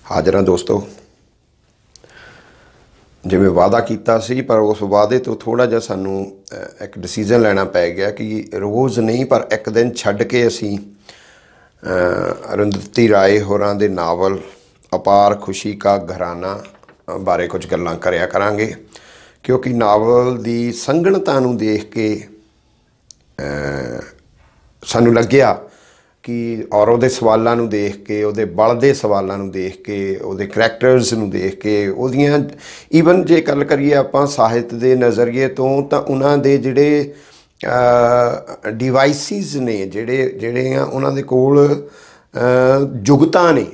हाजर दोस्तों, जिमें वादा किया सी पर उस वादे तो थोड़ा जिहा सानू एक डिसीजन लेना पै गया कि रोज़ नहीं पर एक दिन छड्ड के असी अरुंधति राय होरां दे नावल अपार खुशी का घराना बारे कुछ गल्लां करिया करांगे, क्योंकि नावल दी संघणता नूं देख के सानू लग्या कि और उहदे सवालों नूं देख के उहदे बलदे सवालों नूं देख के उहदे करैक्टर्स नूं देख के उहदियां ईवन जे गल करिए आपां साहित्य दे नज़रिए तो उन्हां दे जिहड़े डिवाइसिस ने जिहड़ियां उन्हां दे कोल जुगतां ने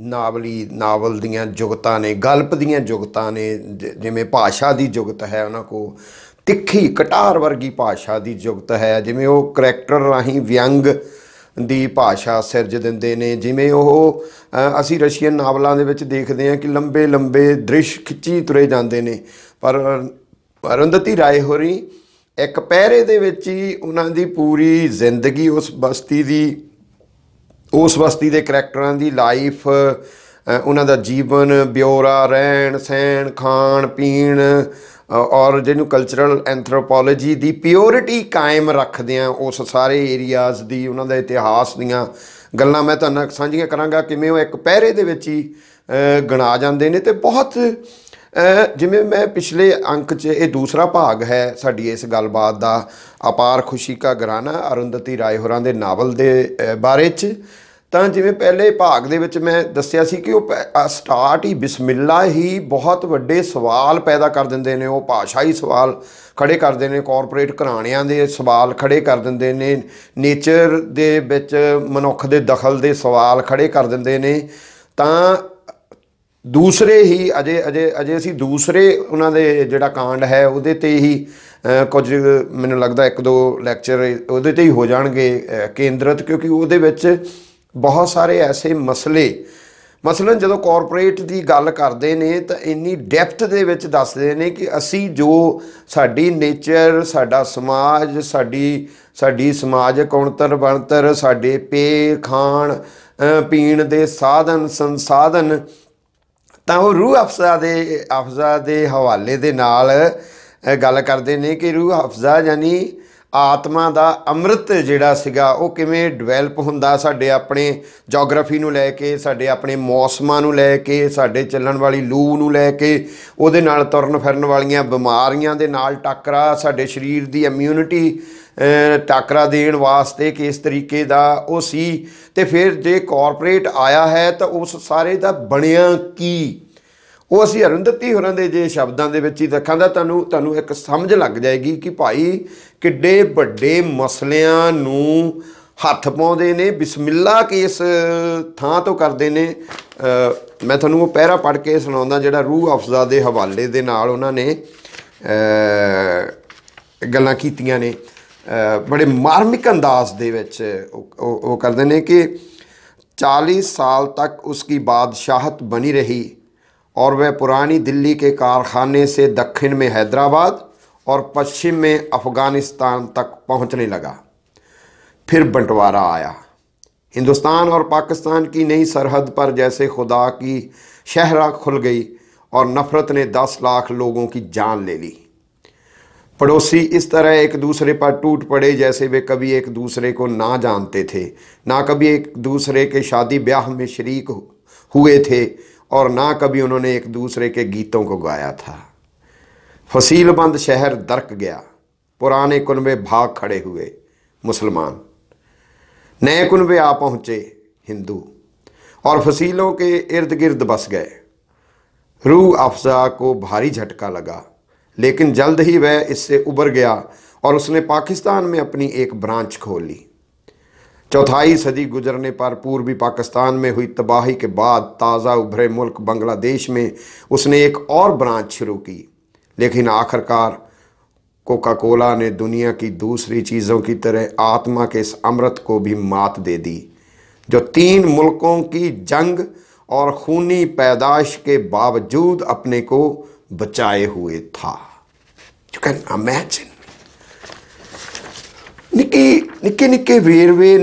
नावल दियां जुगतां ने गल्प दियां जुगतां ने जिवें भाषा की जुगत है उन्हां कोल तिखी कटार वर्गी भाषा की जुगत है जिवें वो करैक्टर राहीं व्यंग दी भाषा सिरज दिंदे ने जिमें वो असी रशियन नावलों के देखते हैं कि लंबे लंबे दृश खिंची तुरे जाते हैं, पर अरुंधति राय होरी एक पैरे दे विच ही उन्हां दी पूरी जिंदगी उस बस्ती दे करैक्टरां दी लाइफ उन्हां दा जीवन ब्यौरा रहन सहन खाण पीण और जिन्हों कल्चरल एंथ्रोपोलॉजी की प्योरिटी कायम रखदियां उस सारे एरियाज़ की उन्हों का इतिहास दियां गल्लां मैं तुहाडे नाल सांझियां करांगा किवें वो एक पैरे दे विच ही गणा जांदे ने। ते बहुत जिवें मैं पिछले अंक च ये दूसरा भाग है साडी इस गलबात का अपार खुशी का घराना अरुंधति राय होरां दे नावल दे बारे च। ਤਾਂ ਜਿਵੇਂ ਪਹਿਲੇ ਭਾਗ ਦੇ ਵਿੱਚ ਮੈਂ ਦੱਸਿਆ ਸੀ ਕਿ ਉਹ ਸਟਾਰਟ ਹੀ ਬਿਸਮਿਲ੍ਲਾ ਹੀ ਬਹੁਤ ਵੱਡੇ ਸਵਾਲ ਪੈਦਾ ਕਰ ਦਿੰਦੇ ਨੇ, ਉਹ ਭਾਸ਼ਾਈ ਸਵਾਲ ਖੜੇ ਕਰਦੇ ਨੇ, ਕਾਰਪੋਰੇਟ ਘਰਾਣਿਆਂ ਦੇ ਸਵਾਲ ਖੜੇ ਕਰ ਦਿੰਦੇ ਨੇ, ਨੇਚਰ ਦੇ ਵਿੱਚ ਮਨੁੱਖ ਦੇ ਦਖਲ ਦੇ ਸਵਾਲ ਖੜੇ ਕਰ ਦਿੰਦੇ ਨੇ। ਤਾਂ ਦੂਸਰੇ ਹੀ ਅਜੇ ਅਸੀਂ ਦੂਸਰੇ ਉਹਨਾਂ ਦੇ ਜਿਹੜਾ ਕਾਂਡ ਹੈ ਉਹਦੇ 'ਤੇ ਹੀ ਕੁਝ ਮੈਨੂੰ ਲੱਗਦਾ ਇੱਕ ਦੋ ਲੈਕਚਰ ਉਹਦੇ 'ਤੇ ਹੀ ਹੋ ਜਾਣਗੇ ਕੇਂਦਰਿਤ, ਕਿਉਂਕਿ ਉਹਦੇ ਵਿੱਚ बहुत सारे ऐसे मसले मसलन जो कॉरपोरेट की गल करते हैं तो इन्नी डैप्थ दे विच दसदे ने कि असी जो साडी नेचर साडा समाज साडी समाजक उणतर बनतर साडे पे खाण पीण दे साधन संसाधन तां वो रूह अफज़ा दे हवाले दे नाल गल करते हैं कि रूह अफज़ा यानी आत्मा का अमृत जिहड़ा सीगा वो किवें डिवेलप हुंदा साडे अपने जोग्राफी नूं लैके साडे अपने मौसमां नूं लैके साडे चलण वाली लू नूं लैके उहदे नाल तुरन फिरन वालीआं बीमारियां दे नाल टाकरा साडे शरीर की इम्यूनिटी टाकरा देण वास्ते किस तरीके दा वो सी। ते फिर जे कॉरपोरेट आया है तो उस सारे दा बणिया की वो असी अरुंधति होरां दे जे शब्दां दे विच ही रखांदा तुहानूं एक समझ लग जाएगी कि भाई किड्डे वड्डे मसलियां नूं हत्थ पाउंदे ने, बिस्मिल्ला किस थां तो करदे ने। मैं तुहानूं वो पैरा पढ़ के सुणाउंदा जिहड़ा रूह अफज़ा दे हवाले दे नाल उन्हां ने गल्लां कीतियां ने बड़े मार्मिक अंदाज दे विच वो करदे ने कि 40 साल तक उसकी बादशाहत बनी रही और वह पुरानी दिल्ली के कारखाने से दक्षिण में हैदराबाद और पश्चिम में अफ़गानिस्तान तक पहुंचने लगा। फिर बंटवारा आया। हिंदुस्तान और पाकिस्तान की नई सरहद पर जैसे खुदा की शहरा खुल गई और नफ़रत ने 10 लाख लोगों की जान ले ली। पड़ोसी इस तरह एक दूसरे पर टूट पड़े जैसे वे कभी एक दूसरे को ना जानते थे, ना कभी एक दूसरे के शादी ब्याह में शरीक हुए थे और ना कभी उन्होंने एक दूसरे के गीतों को गाया था। फसीलबंद शहर दरक गया, पुराने कुनबे भाग खड़े हुए मुसलमान, नए कुनबे आ पहुँचे हिंदू और फसीलों के इर्द गिर्द बस गए। रूह अफज़ा को भारी झटका लगा, लेकिन जल्द ही वह इससे उबर गया और उसने पाकिस्तान में अपनी एक ब्रांच खोल ली। चौथाई सदी गुजरने पर पूर्वी पाकिस्तान में हुई तबाही के बाद ताज़ा उभरे मुल्क बांग्लादेश में उसने एक और ब्रांच शुरू की, लेकिन आखिरकार कोका कोला ने दुनिया की दूसरी चीज़ों की तरह आत्मा के इस अमृत को भी मात दे दी, जो 3 मुल्कों की जंग और खूनी पैदाइश के बावजूद अपने को बचाए हुए था। You can imagine. ਨਿੱਕੇ ਨਿੱਕੇ ਵੇਰਵੇ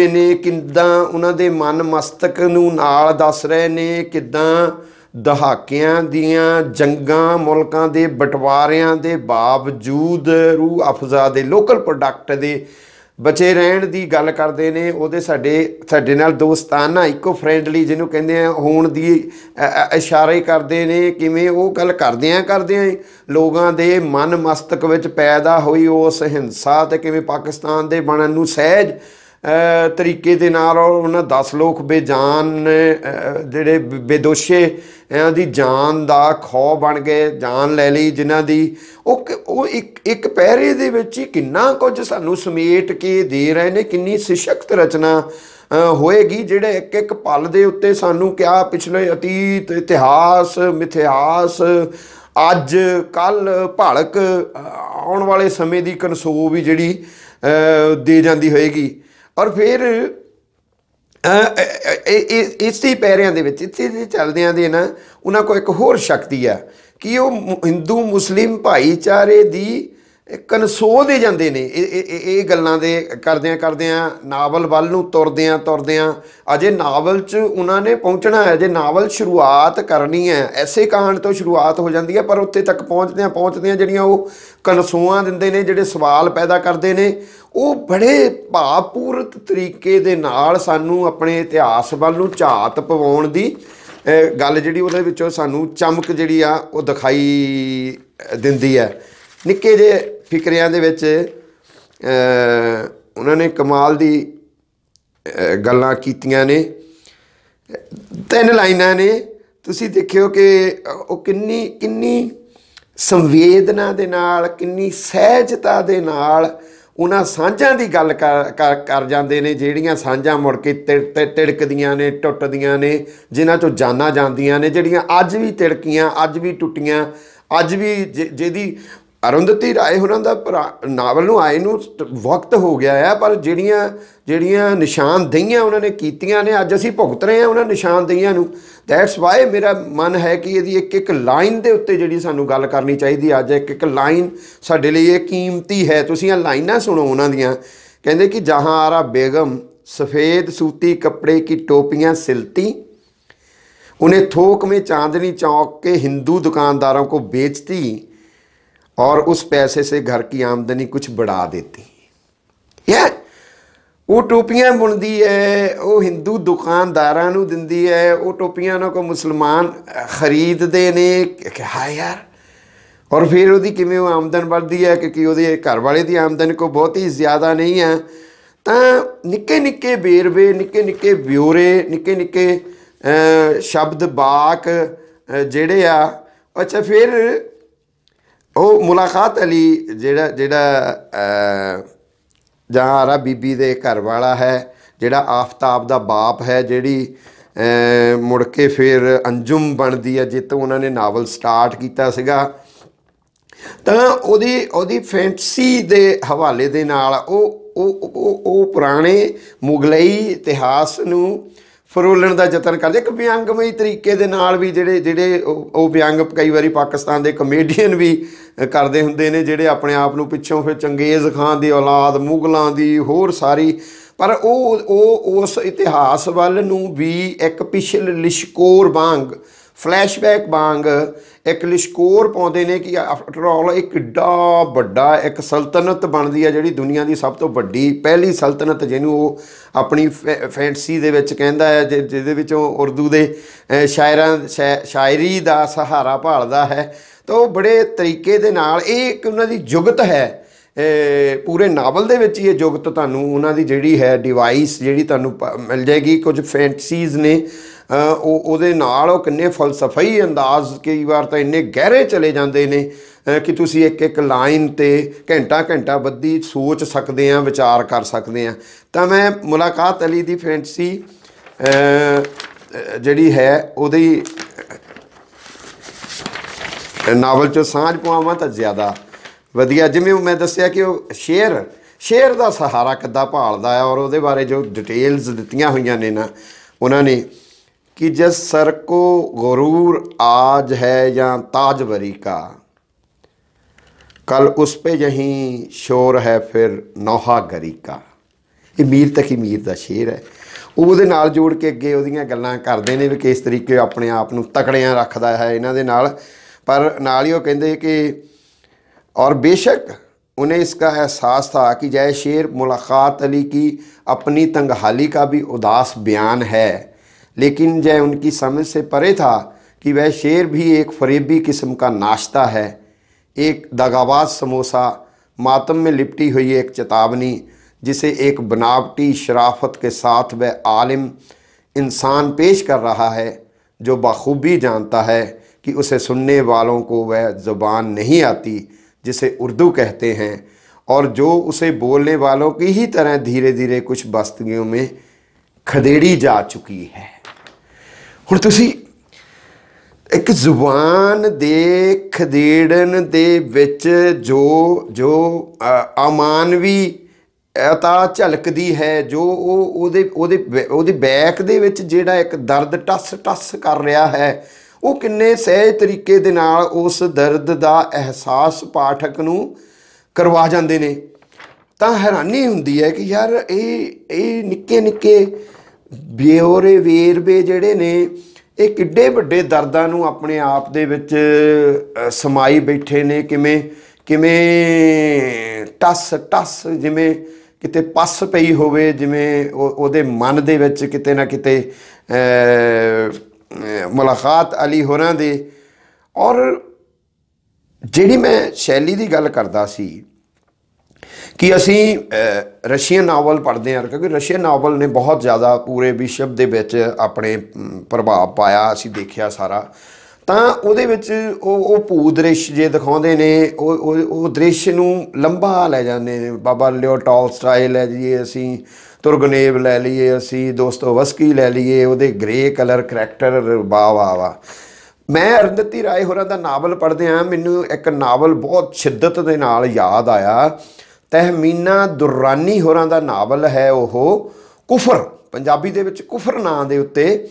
ਨੇ ਕਿੱਦਾਂ ਉਹਨਾਂ ਦੇ ਮਨ ਮਸਤਕ ਨੂੰ ਨਾਲ ਦੱਸ ਰਹੇ ਨੇ, ਕਿੱਦਾਂ ਦਹਾਕਿਆਂ ਦੀਆਂ ਜੰਗਾਂ, ਮੁਲਕਾਂ ਦੇ ਬਟਵਾਰਿਆਂ ਦੇ ਬਾਵਜੂਦ ਰੂਹ ਅਫਜ਼ਾ ਦੇ ਲੋਕਲ ਪ੍ਰੋਡਕਟ ਦੇ ਬਚੇ ਰਹਿਣ ਦੀ ਗੱਲ ਕਰਦੇ ਨੇ। ਉਹਦੇ ਸਾਡੇ ਨਾਲ ਦੋਸਤਾਨਾ ਇਕੋ ਫਰੈਂਡਲੀ ਜਿਹਨੂੰ ਕਹਿੰਦੇ ਆ ਹੋਣ ਦੀ ਇਸ਼ਾਰੇ ਕਰਦੇ ਨੇ। ਕਿਵੇਂ ਉਹ ਗੱਲ ਕਰਦਿਆਂ ਲੋਕਾਂ ਦੇ ਮਨ ਮਸਤਕ ਵਿੱਚ ਪੈਦਾ ਹੋਈ ਉਸ ਹਿੰਸਾ ਤੇ ਕਿਵੇਂ ਪਾਕਿਸਤਾਨ ਦੇ ਬਣਨ ਨੂੰ ਸਹਿਜ ਤਰੀਕੇ ਦੇ ਨਾਲ ਉਹਨਾਂ 10 ਲੋਕ ਬੇਜਾਨ ਜਿਹੜੇ ਬੇਦੋਸ਼ੇ ਦੀ ਜਾਨ ਦਾ ਖੌਅ ਬਣ ਗਏ, ਜਾਨ ਲੈ ਲਈ ਜਿਨ੍ਹਾਂ ਦੀ। ਉਹ ਇੱਕ ਪਹਿਰੇ ਦੇ ਵਿੱਚ ਹੀ ਕਿੰਨਾ ਕੁਝ ਸਾਨੂੰ ਸਮੇਟ ਕੇ ਦੇ ਰਹੇ ਨੇ, ਕਿੰਨੀ ਸਸ਼ਕਤ ਰਚਨਾ ਹੋਏਗੀ ਜਿਹੜੇ ਇੱਕ ਇੱਕ ਪਲ ਦੇ ਉੱਤੇ ਸਾਨੂੰ ਕਿਆ ਪਿਛਲੇ ਅਤੀਤ, ਇਤਿਹਾਸ, ਮਿਥਿਹਾਸ, ਅੱਜ ਕੱਲ੍ਹ ਭਲਕ ਆਉਣ ਵਾਲੇ ਸਮੇਂ ਦੀ ਕਨਸੋ ਵੀ ਜਿਹੜੀ ਦੇ ਜਾਂਦੀ ਹੋਏਗੀ। ਔਰ ਫਿਰ ਇਸੇ ਪੈਰਿਆਂ ਦੇ ਵਿੱਚ ਇੱਥੇ ਦੇ ਚੱਲਦਿਆਂ ਦੇ ਨਾ ਉਹਨਾਂ ਕੋਲ ਇੱਕ ਹੋਰ ਸ਼ਕਤੀ ਆ ਕਿ ਉਹ ਹਿੰਦੂ ਮੁਸਲਿਮ ਭਾਈਚਾਰੇ ਦੀ ਕਨਸੋ ਦੇ ਜਾਂਦੇ ਨੇ। ਇਹ ਗੱਲਾਂ ਦੇ ਕਰਦਿਆਂ ਨਾਵਲ ਵੱਲ ਨੂੰ ਤੁਰਦਿਆਂ ਅਜੇ ਨਾਵਲ 'ਚ ਉਹਨਾਂ ਨੇ ਪਹੁੰਚਣਾ ਹੈ, ਜੇ ਨਾਵਲ ਸ਼ੁਰੂਆਤ ਕਰਨੀ ਹੈ ਐਸੇ ਕਾਂਡ ਤੋਂ ਸ਼ੁਰੂਆਤ ਹੋ ਜਾਂਦੀ ਹੈ, ਪਰ ਉੱਥੇ ਤੱਕ ਪਹੁੰਚਦਿਆਂ ਜਿਹੜੀਆਂ ਉਹ ਕਨਸੋਆਂ ਦਿੰਦੇ ਨੇ, ਜਿਹੜੇ ਸਵਾਲ ਪੈਦਾ ਕਰਦੇ ਨੇ, ਉਹ ਬੜੇ ਭਾਵਪੂਰਤ ਤਰੀਕੇ ਦੇ ਨਾਲ ਸਾਨੂੰ ਆਪਣੇ ਇਤਿਹਾਸ ਵੱਲ ਨੂੰ ਝਾਤ ਪਵਾਉਣ ਦੀ ਗੱਲ ਜਿਹੜੀ ਉਹਦੇ ਵਿੱਚੋਂ ਸਾਨੂੰ ਚਮਕ ਜਿਹੜੀ ਆ ਉਹ ਦਿਖਾਈ ਦਿੰਦੀ ਹੈ। ਨਿੱਕੇ ਜਿਹੇ ਫਿਕਰਿਆਂ ਦੇ ਵਿੱਚ ਉਹਨਾਂ ਨੇ ਕਮਾਲ ਦੀ ਗੱਲਾਂ ਕੀਤੀਆਂ ਨੇ। 3 ਲਾਈਨਾਂ ਨੇ, ਤੁਸੀਂ ਦੇਖਿਓ ਕਿ ਉਹ ਕਿੰਨੀ ਸੰਵੇਦਨਾ ਦੇ ਨਾਲ, ਕਿੰਨੀ ਸਹਿਜਤਾ ਦੇ ਨਾਲ ਉਹਨਾਂ ਸਾਂਝਾਂ ਦੀ ਗੱਲ ਕਰ ਜਾਂਦੇ ਨੇ, ਜਿਹੜੀਆਂ ਸਾਂਝਾਂ ਮੁੜ ਕੇ ਤਿੜਕਦੀਆਂ ਨੇ, ਟੁੱਟਦੀਆਂ ਨੇ, ਜਿਨ੍ਹਾਂ 'ਚੋਂ ਜਾਨਾਂ ਜਾਂਦੀਆਂ ਨੇ, ਜਿਹੜੀਆਂ ਅੱਜ ਵੀ ਤਿੜਕੀਆਂ, ਅੱਜ ਵੀ ਟੁੱਟੀਆਂ, ਅੱਜ ਵੀ ਜਿਹਦੀ ਅਰੁੰਧਤੀ ਰਾਏ ਹੋਰਾਂ ਦਾ ਨਾਵਲ ਨੂੰ ਆਏ ਨੂੰ ਵਕਤ ਹੋ ਗਿਆ ਆ, ਪਰ ਜਿਹੜੀਆਂ ਨਿਸ਼ਾਨਦੇਹੀਆਂ ਉਹਨਾਂ ਨੇ ਕੀਤੀਆਂ ਨੇ ਅੱਜ ਅਸੀਂ ਭੁਗਤ ਰਹੇ ਹਾਂ ਉਹਨਾਂ ਨਿਸ਼ਾਨਦੇਹੀਆਂ ਨੂੰ। ਦੈਟਸ ਵਾਈ ਮੇਰਾ ਮਨ ਹੈ ਕਿ ਇਹਦੀ ਇੱਕ ਲਾਈਨ ਦੇ ਉੱਤੇ ਜਿਹੜੀ ਸਾਨੂੰ ਗੱਲ ਕਰਨੀ ਚਾਹੀਦੀ। ਅੱਜ ਇੱਕ ਲਾਈਨ ਸਾਡੇ ਲਈ ਇਹ ਕੀਮਤੀ ਹੈ। ਤੁਸੀਂ ਇਹ ਲਾਈਨਾਂ ਸੁਣੋ ਉਹਨਾਂ ਦੀਆਂ। ਕਹਿੰਦੇ ਕਿ ਜਹਾਂ ਆਰਾ ਬੇਗਮ सफ़ेद सूती कपड़े की टोपियाँ सिलती, उन्हें थोक में चांदनी चौक के हिंदू दुकानदारों को बेचती और उस पैसे से घर की आमदनी कुछ बढ़ा देती। यार वो टोपियाँ बुनती है, वो हिंदू दुकानदारां नूं दिंदी है, वो टोपियां उन्हां को मुसलमान खरीदते ने। हाँ यार, और फिर वो किवें आमदन बढ़ती है क्योंकि वो घर वाले की आमदन को बहुत ही ज़्यादा नहीं है। तो निक्के निक्के बेरवे, निक्के निक्के ब्योरे, निक्के निक्के शब्द बाक जेड़े आ। अच्छा, फिर वो मुलाकात अली जेड़ा जहाँ आरा बीबी दे घर वाला है, जेड़ा आफ्ताब दा बाप है, जेड़ी मुड़ के फिर अंजुम बनती है जितों उन्होंने नावल स्टार्ट किया सीगा। तो ओदी फैंटसी दे हवाले दे नाल ਉਹ ਪੁਰਾਣੇ ਮੁਗਲਈ ਇਤਿਹਾਸ ਨੂੰ ਫਰੋਲਣ ਦਾ ਯਤਨ ਕਰਦੇ ਇੱਕ ਵਿਅੰਗਮਈ ਤਰੀਕੇ ਦੇ ਨਾਲ ਵੀ। ਜਿਹੜੇ ਉਹ ਵਿਅੰਗ ਕਈ ਵਾਰੀ ਪਾਕਿਸਤਾਨ ਦੇ ਕਮੇਡੀਅਨ ਵੀ ਕਰਦੇ ਹੁੰਦੇ ਨੇ, ਜਿਹੜੇ ਆਪਣੇ ਆਪ ਨੂੰ ਪਿੱਛੋਂ ਫਿਰ ਚੰਗੇਜ਼ ਖਾਨ ਦੀ ਔਲਾਦ, ਮੁਗਲਾਂ ਦੀ, ਹੋਰ ਸਾਰੀ। ਪਰ ਉਹ ਉਸ ਇਤਿਹਾਸ ਵੱਲ ਨੂੰ ਵੀ ਇੱਕ ਪਿਛਲ ਲਿਸ਼ਕੋਰ ਵਾਂਗ, ਫਲੈਸ਼ਬੈਕ ਵਾਂਗ एक लिशकोर पाते हैं कि आफ्टर ऑल एक एड्डा वड्डा एक सल्तनत बनती है, जी दुनिया की सब तो वड्डी पहली सल्तनत जिन्हों वो अपनी फैंटसी दे विच कहंदा है, जिहदे विचों उर्दू दे शायरी का सहारा भालदा है। तो बड़े तरीके दे नाल एक उन्हां दी जुगत है। पूरे नावल दे विच ये जुगत तुहानूं उन्हां दी जिहड़ी है डिवाइस जिहड़ी तुहानूं मिल जाएगी। कुछ फैंटसीज़ ने ਉਹਦੇ ਨਾਲ ਉਹ ਕਿੰਨੇ ਫਲਸਫਈ ਅੰਦਾਜ਼ ਕਈ ਵਾਰ ਤਾਂ ਇੰਨੇ ਗਹਿਰੇ ਚਲੇ ਜਾਂਦੇ ਨੇ ਕਿ ਤੁਸੀਂ ਇੱਕ ਲਾਈਨ 'ਤੇ ਘੰਟਾ ਬੱਧੀ ਸੋਚ ਸਕਦੇ ਆ, ਵਿਚਾਰ ਕਰ ਸਕਦੇ ਆ। ਤਾਂ ਮੈਂ ਮੁਲਾਕਾਤ ਅਲੀ ਦੀ ਫੈਂਟਸੀ ਜਿਹੜੀ ਹੈ ਉਹਦੀ ਨਾਵਲ 'ਚੋਂ ਸਾਂਝ ਪਵਾਵਾਂ ਤਾਂ ਜ਼ਿਆਦਾ ਵਧੀਆ। ਜਿਵੇਂ ਮੈਂ ਦੱਸਿਆ ਕਿ ਉਹ ਸ਼ੇਰ ਦਾ ਸਹਾਰਾ ਕਿੱਦਾਂ ਭਾਲਦਾ ਹੈ, ਔਰ ਉਹਦੇ ਬਾਰੇ ਜੋ ਡਿਟੇਲਸ ਦਿੱਤੀਆਂ ਹੋਈਆਂ ਨੇ ਨਾ ਉਹਨਾਂ ਨੇ कि जिस सर को गुरूर आज है या ताजवरी का, कल उस पे यहीं शोर है फिर नौहा गरी का। ਇਹ ਮੀਰ ਤਕੀ ਮੀਰ ਦਾ ਸ਼ੇਰ ਹੈ। ਉਹਦੇ ਨਾਲ ਜੋੜ ਕੇ ਅੱਗੇ ਉਹਦੀਆਂ ਗੱਲਾਂ ਕਰਦੇ ਨੇ ਵੀ ਕਿਸ ਤਰੀਕੇ ਆਪਣੇ ਆਪ ਨੂੰ ਤਕੜਿਆਂ ਰੱਖਦਾ ਹੈ ਇਹਨਾਂ ਦੇ ਨਾਲ। पर नाल ही वो कहते कि और बेशक उन्हें इसका एहसास था कि जय शेर मुलाकात अली की अपनी तंगहाली का भी उदास बयान है, लेकिन जय उनकी समझ से परे था कि वह शेर भी एक फरेबी किस्म का नाश्ता है, एक दगाबाज समोसा, मातम में लिपटी हुई एक चेतावनी जिसे एक बनावटी शराफत के साथ वह आलिम इंसान पेश कर रहा है, जो बखूबी जानता है कि उसे सुनने वालों को वह ज़ुबान नहीं आती जिसे उर्दू कहते हैं, और जो उसे बोलने वालों की ही तरह धीरे धीरे कुछ बस्तियों में खदेड़ी जा चुकी है। हुण तुसी एक ज़ुबान दे खदेड़न दे विच जो जो अमानवी अता झलकदी है, जो ओदे बैक दे विच जिहड़ा एक दर्द टस टस कर रहा है, वो किन्ने सहज तरीके दे नाल उस दर्द दा एहसास पाठक नूं करवा जांदे ने। तां हैरानी हुंदी है कि यार ये निक्के निक्के ब्योरे वेरवे जिहड़े ने ये किड्डे वड्डे दर्दां नूं अपने आप दे विच समाई बैठे ने, किवें किवें टस टस जिवें किते पस पई होवे, जिवें ओहदे मन दे विच किते ना किते मुलाकात अली होरां दे। और जिहड़ी मैं शैली की गल करदा सी कि असी रशियन नावल पढ़ते हैं, क्योंकि रशियन नावल ने बहुत ज़्यादा पूरे विश्व के विच अपने प्रभाव पाया, असी देखिया सारा। ਤਾਂ ਉਹਦੇ ਵਿੱਚ ਉਹ ਭੂ ਦ੍ਰਿਸ਼ ਜੇ ਦਿਖਾਉਂਦੇ ਨੇ, ਉਹ ਦ੍ਰਿਸ਼ ਨੂੰ ਲੰਬਾ ਲੈ ਜਾਂਦੇ ਨੇ। ਬਾਬਾ ਲਿਓ ਟਾਲਸਟਾਏ ਲੈ ਜਾਈਏ, ਅਸੀਂ ਤੁਰਗਨੇਵ ਲੈ ਲਈਏ, ਅਸੀਂ ਦੋਸਤੋਵਸਕੀ ਲੈ ਲਈਏ, ਉਹਦੇ ਗ੍ਰੇ ਕਲਰ ਕਰੈਕਟਰ, ਵਾਹ ਵਾਹ ਵਾਹ। ਮੈਂ ਅਰੁੰਧਤੀ ਰਾਏ ਹੋਰਾਂ ਦਾ ਨਾਵਲ ਪੜ੍ਹਦਿਆਂ ਮੈਨੂੰ ਇੱਕ ਨਾਵਲ ਬਹੁਤ ਸ਼ਿੱਦਤ ਦੇ ਨਾਲ ਯਾਦ ਆਇਆ। ਤਹਿਮੀਨਾ ਦੁਰਾਨੀ ਹੋਰਾਂ ਦਾ ਨਾਵਲ ਹੈ ਉਹ ਕੁਫਰ, ਪੰਜਾਬੀ ਦੇ ਵਿੱਚ ਕੁਫਰ ਨਾਂ ਦੇ ਉੱਤੇ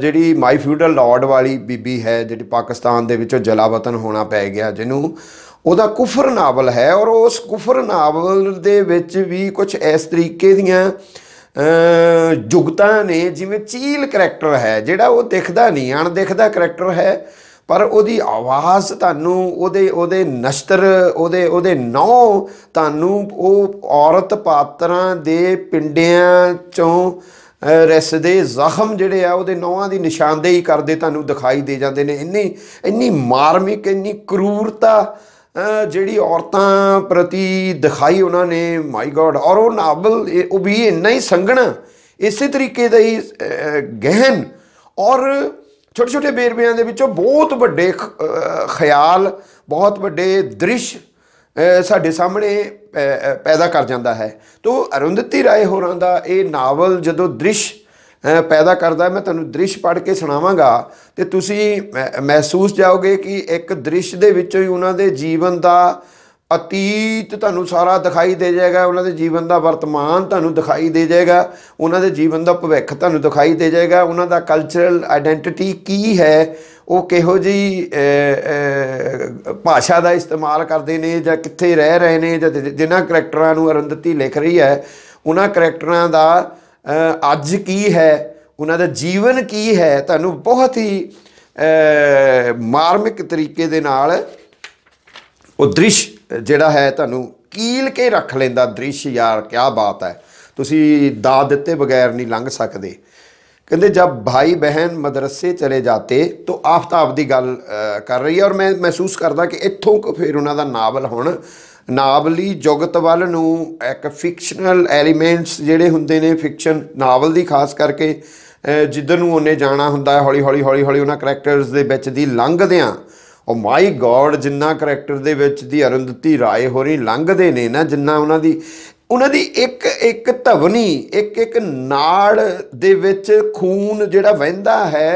ਜਿਹੜੀ ਮਾਈ ਫਿਊਡਲ ਲਾਰਡ ਵਾਲੀ ਬੀਬੀ ਹੈ, ਜਿਹੜੀ ਪਾਕਿਸਤਾਨ ਦੇ ਵਿੱਚੋਂ ਜਲਾਵਤਨ ਹੋਣਾ ਪੈ ਗਿਆ ਜਿਹਨੂੰ, ਉਹਦਾ ਕੁਫਰ ਨਾਵਲ ਹੈ। ਔਰ ਉਸ ਕੁਫਰ ਨਾਵਲ ਦੇ ਵਿੱਚ ਵੀ ਕੁਛ ਇਸ ਤਰੀਕੇ ਦੀਆਂ ਜੁਗਤਾਂ ਨੇ, ਜਿਵੇਂ ਚੀਲ ਕਰੈਕਟਰ ਹੈ ਜਿਹੜਾ ਉਹ ਦਿਖਦਾ ਨਹੀਂ, ਅਣਦਿਖਦਾ ਕਰੈਕਟਰ ਹੈ, ਪਰ ਉਹਦੀ ਆਵਾਜ਼ ਤੁਹਾਨੂੰ ਉਹਦੇ ਨਸ਼ਤਰ, ਉਹਦੇ ਨੌ ਤੁਹਾਨੂੰ ਉਹ ਔਰਤ ਪਾਤਰਾਂ ਦੇ ਪਿੰਡਿਆਂ 'ਚੋਂ ਰਿਸਦੇ ਜ਼ਖਮ ਜਿਹੜੇ ਆ ਉਹਦੇ ਨੌਹਾਂ ਦੀ ਨਿਸ਼ਾਨਦੇਹੀ ਕਰਦੇ ਤੁਹਾਨੂੰ ਦਿਖਾਈ ਦੇ ਜਾਂਦੇ ਨੇ। ਇੰਨੀ ਮਾਰਮਿਕ, ਇੰਨੀ ਕਰੂਰਤਾ ਜਿਹੜੀ ਔਰਤਾਂ ਪ੍ਰਤੀ ਦਿਖਾਈ ਉਹਨਾਂ ਨੇ, ਮਾਈ ਗॉड। ਔਰ ਉਹ ਨਾਵਲ ਉਹ ਵੀ ਇੰਨਾ ਹੀ ਸੰਘਣਾ, ਇਸੇ ਤਰੀਕੇ ਦਾ ਹੀ ਗਹਿਨ, ਔਰ ਛੋਟੇ ਛੋਟੇ ਵੇਰਵਿਆਂ ਦੇ ਵਿੱਚੋਂ ਬਹੁਤ ਵੱਡੇ ਖਿਆਲ, ਬਹੁਤ ਵੱਡੇ ਦ੍ਰਿਸ਼ ਸਾਡੇ ਸਾਹਮਣੇ पैदा कर जाता है। तो अरुंधति राय होरां दा ये नावल जदों दृश पैदा करता, मैं तुहानूं दृश पढ़ के सुणावांगा तो तुसी महसूस जाओगे कि एक दृश दे विचों ही उन्हां दे जीवन दा अतीत तुहानूं सारा दिखाई दे जाएगा, उन्हां दे जीवन दा वर्तमान तुहानूं दिखाई दे जाएगा, उन्हां दे जीवन दा भविख तुहानूं दिखाई दे जाएगा, उन्हां दा कल्चरल आइडेंटिटी की है, वो किहो जी भाषा का इस्तेमाल करते हैं, जां कित्थे रह रहे हैं, जां जिन्हां करैक्टरां नूं अरुंधति लिख रही है उन्हां करैक्टरां दा अज की है, उन्हां दा जीवन की है, तुहानूं बहुत ही मार्मिक तरीके दे नाल वो दृश जिहड़ा है तुहानूं कील के रख लैंदा। दृश यार क्या बात है, तुसी दाद दित्ते बगैर नहीं लंघ सकदे। कहते जब भाई बहन मदरसे चले जाते, तो आफ्ताब की गल कर रही है। और मैं महसूस करदा कि इत्थों फिर उन्हों का नावल हुण नावली जुगत वल नूं एक फिक्शनल एलीमेंट्स जिहड़े हुंदे ने, फिक्शन नावल की खास करके जिधर नूं उन्हें जाना हुंदा है, हौली हौली हौली हौली उन्हां करैक्टर्स दे विच दी लंघदियां, और माई गॉड जिन्ना करैक्टर दे विच दी अरुंधति राय होरी लंघदे ने ना, जिन्ना उन्हां दी एक एक धवनी, एक एक नाड़ दे विच खून जिहड़ा वहिंदा है,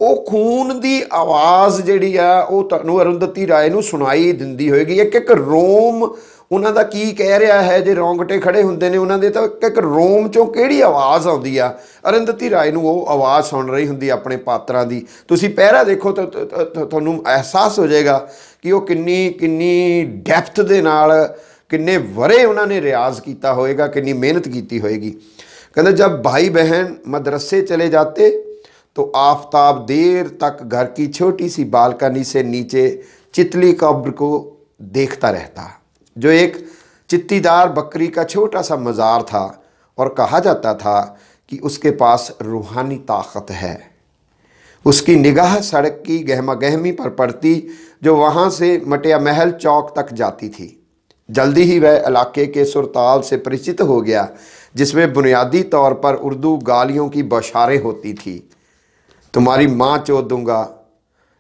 वो खून दी आवाज़ जिहड़ी आ वो तुहानूं अरुंधति राय नूं सुनाई दिंदी होएगी। एक एक रोम ਉਹਨਾਂ ਦਾ ਕੀ ਕਹਿ ਰਿਹਾ ਹੈ, ਜੇ ਰੌਂਗਟੇ ਖੜੇ ਹੁੰਦੇ ਨੇ ਉਹਨਾਂ ਦੇ ਤਾਂ ਇੱਕ ਰੋਮ ਚੋਂ ਕਿਹੜੀ ਆਵਾਜ਼ ਆਉਂਦੀ ਆ। ਅਰੁੰਧਤੀ ਰਾਏ ਨੂੰ ਉਹ ਆਵਾਜ਼ ਸੁਣ ਰਹੀ ਹੁੰਦੀ ਆਪਣੇ ਪਾਤਰਾਂ ਦੀ। ਤੁਸੀਂ ਪਹਿਰਾ ਦੇਖੋ ਤਾਂ ਤੁਹਾਨੂੰ ਅਹਿਸਾਸ ਹੋ ਜਾਏਗਾ ਕਿ ਉਹ ਕਿੰਨੀ ਡੈਪਥ ਦੇ ਨਾਲ, किन्ने वरे उन्होंने रियाज किया होएगा, कितनी मेहनत की होएगी। कहते जब भाई बहन मदरसे चले जाते तो आफताब देर तक घर की छोटी सी बालकनी से नीचे चितली कब्र को देखता रहता, जो एक चित्तीदार बकरी का छोटा सा मज़ार था और कहा जाता था कि उसके पास रूहानी ताकत है। उसकी निगाह सड़क की गहमा गहमी पर पड़ती जो वहाँ से मटिया महल चौक तक जाती थी। जल्दी ही वह इलाके के सुरताल से परिचित हो गया जिसमें बुनियादी तौर पर उर्दू गालियों की बौछारें होती थी। तुम्हारी माँ चोद दूंगा,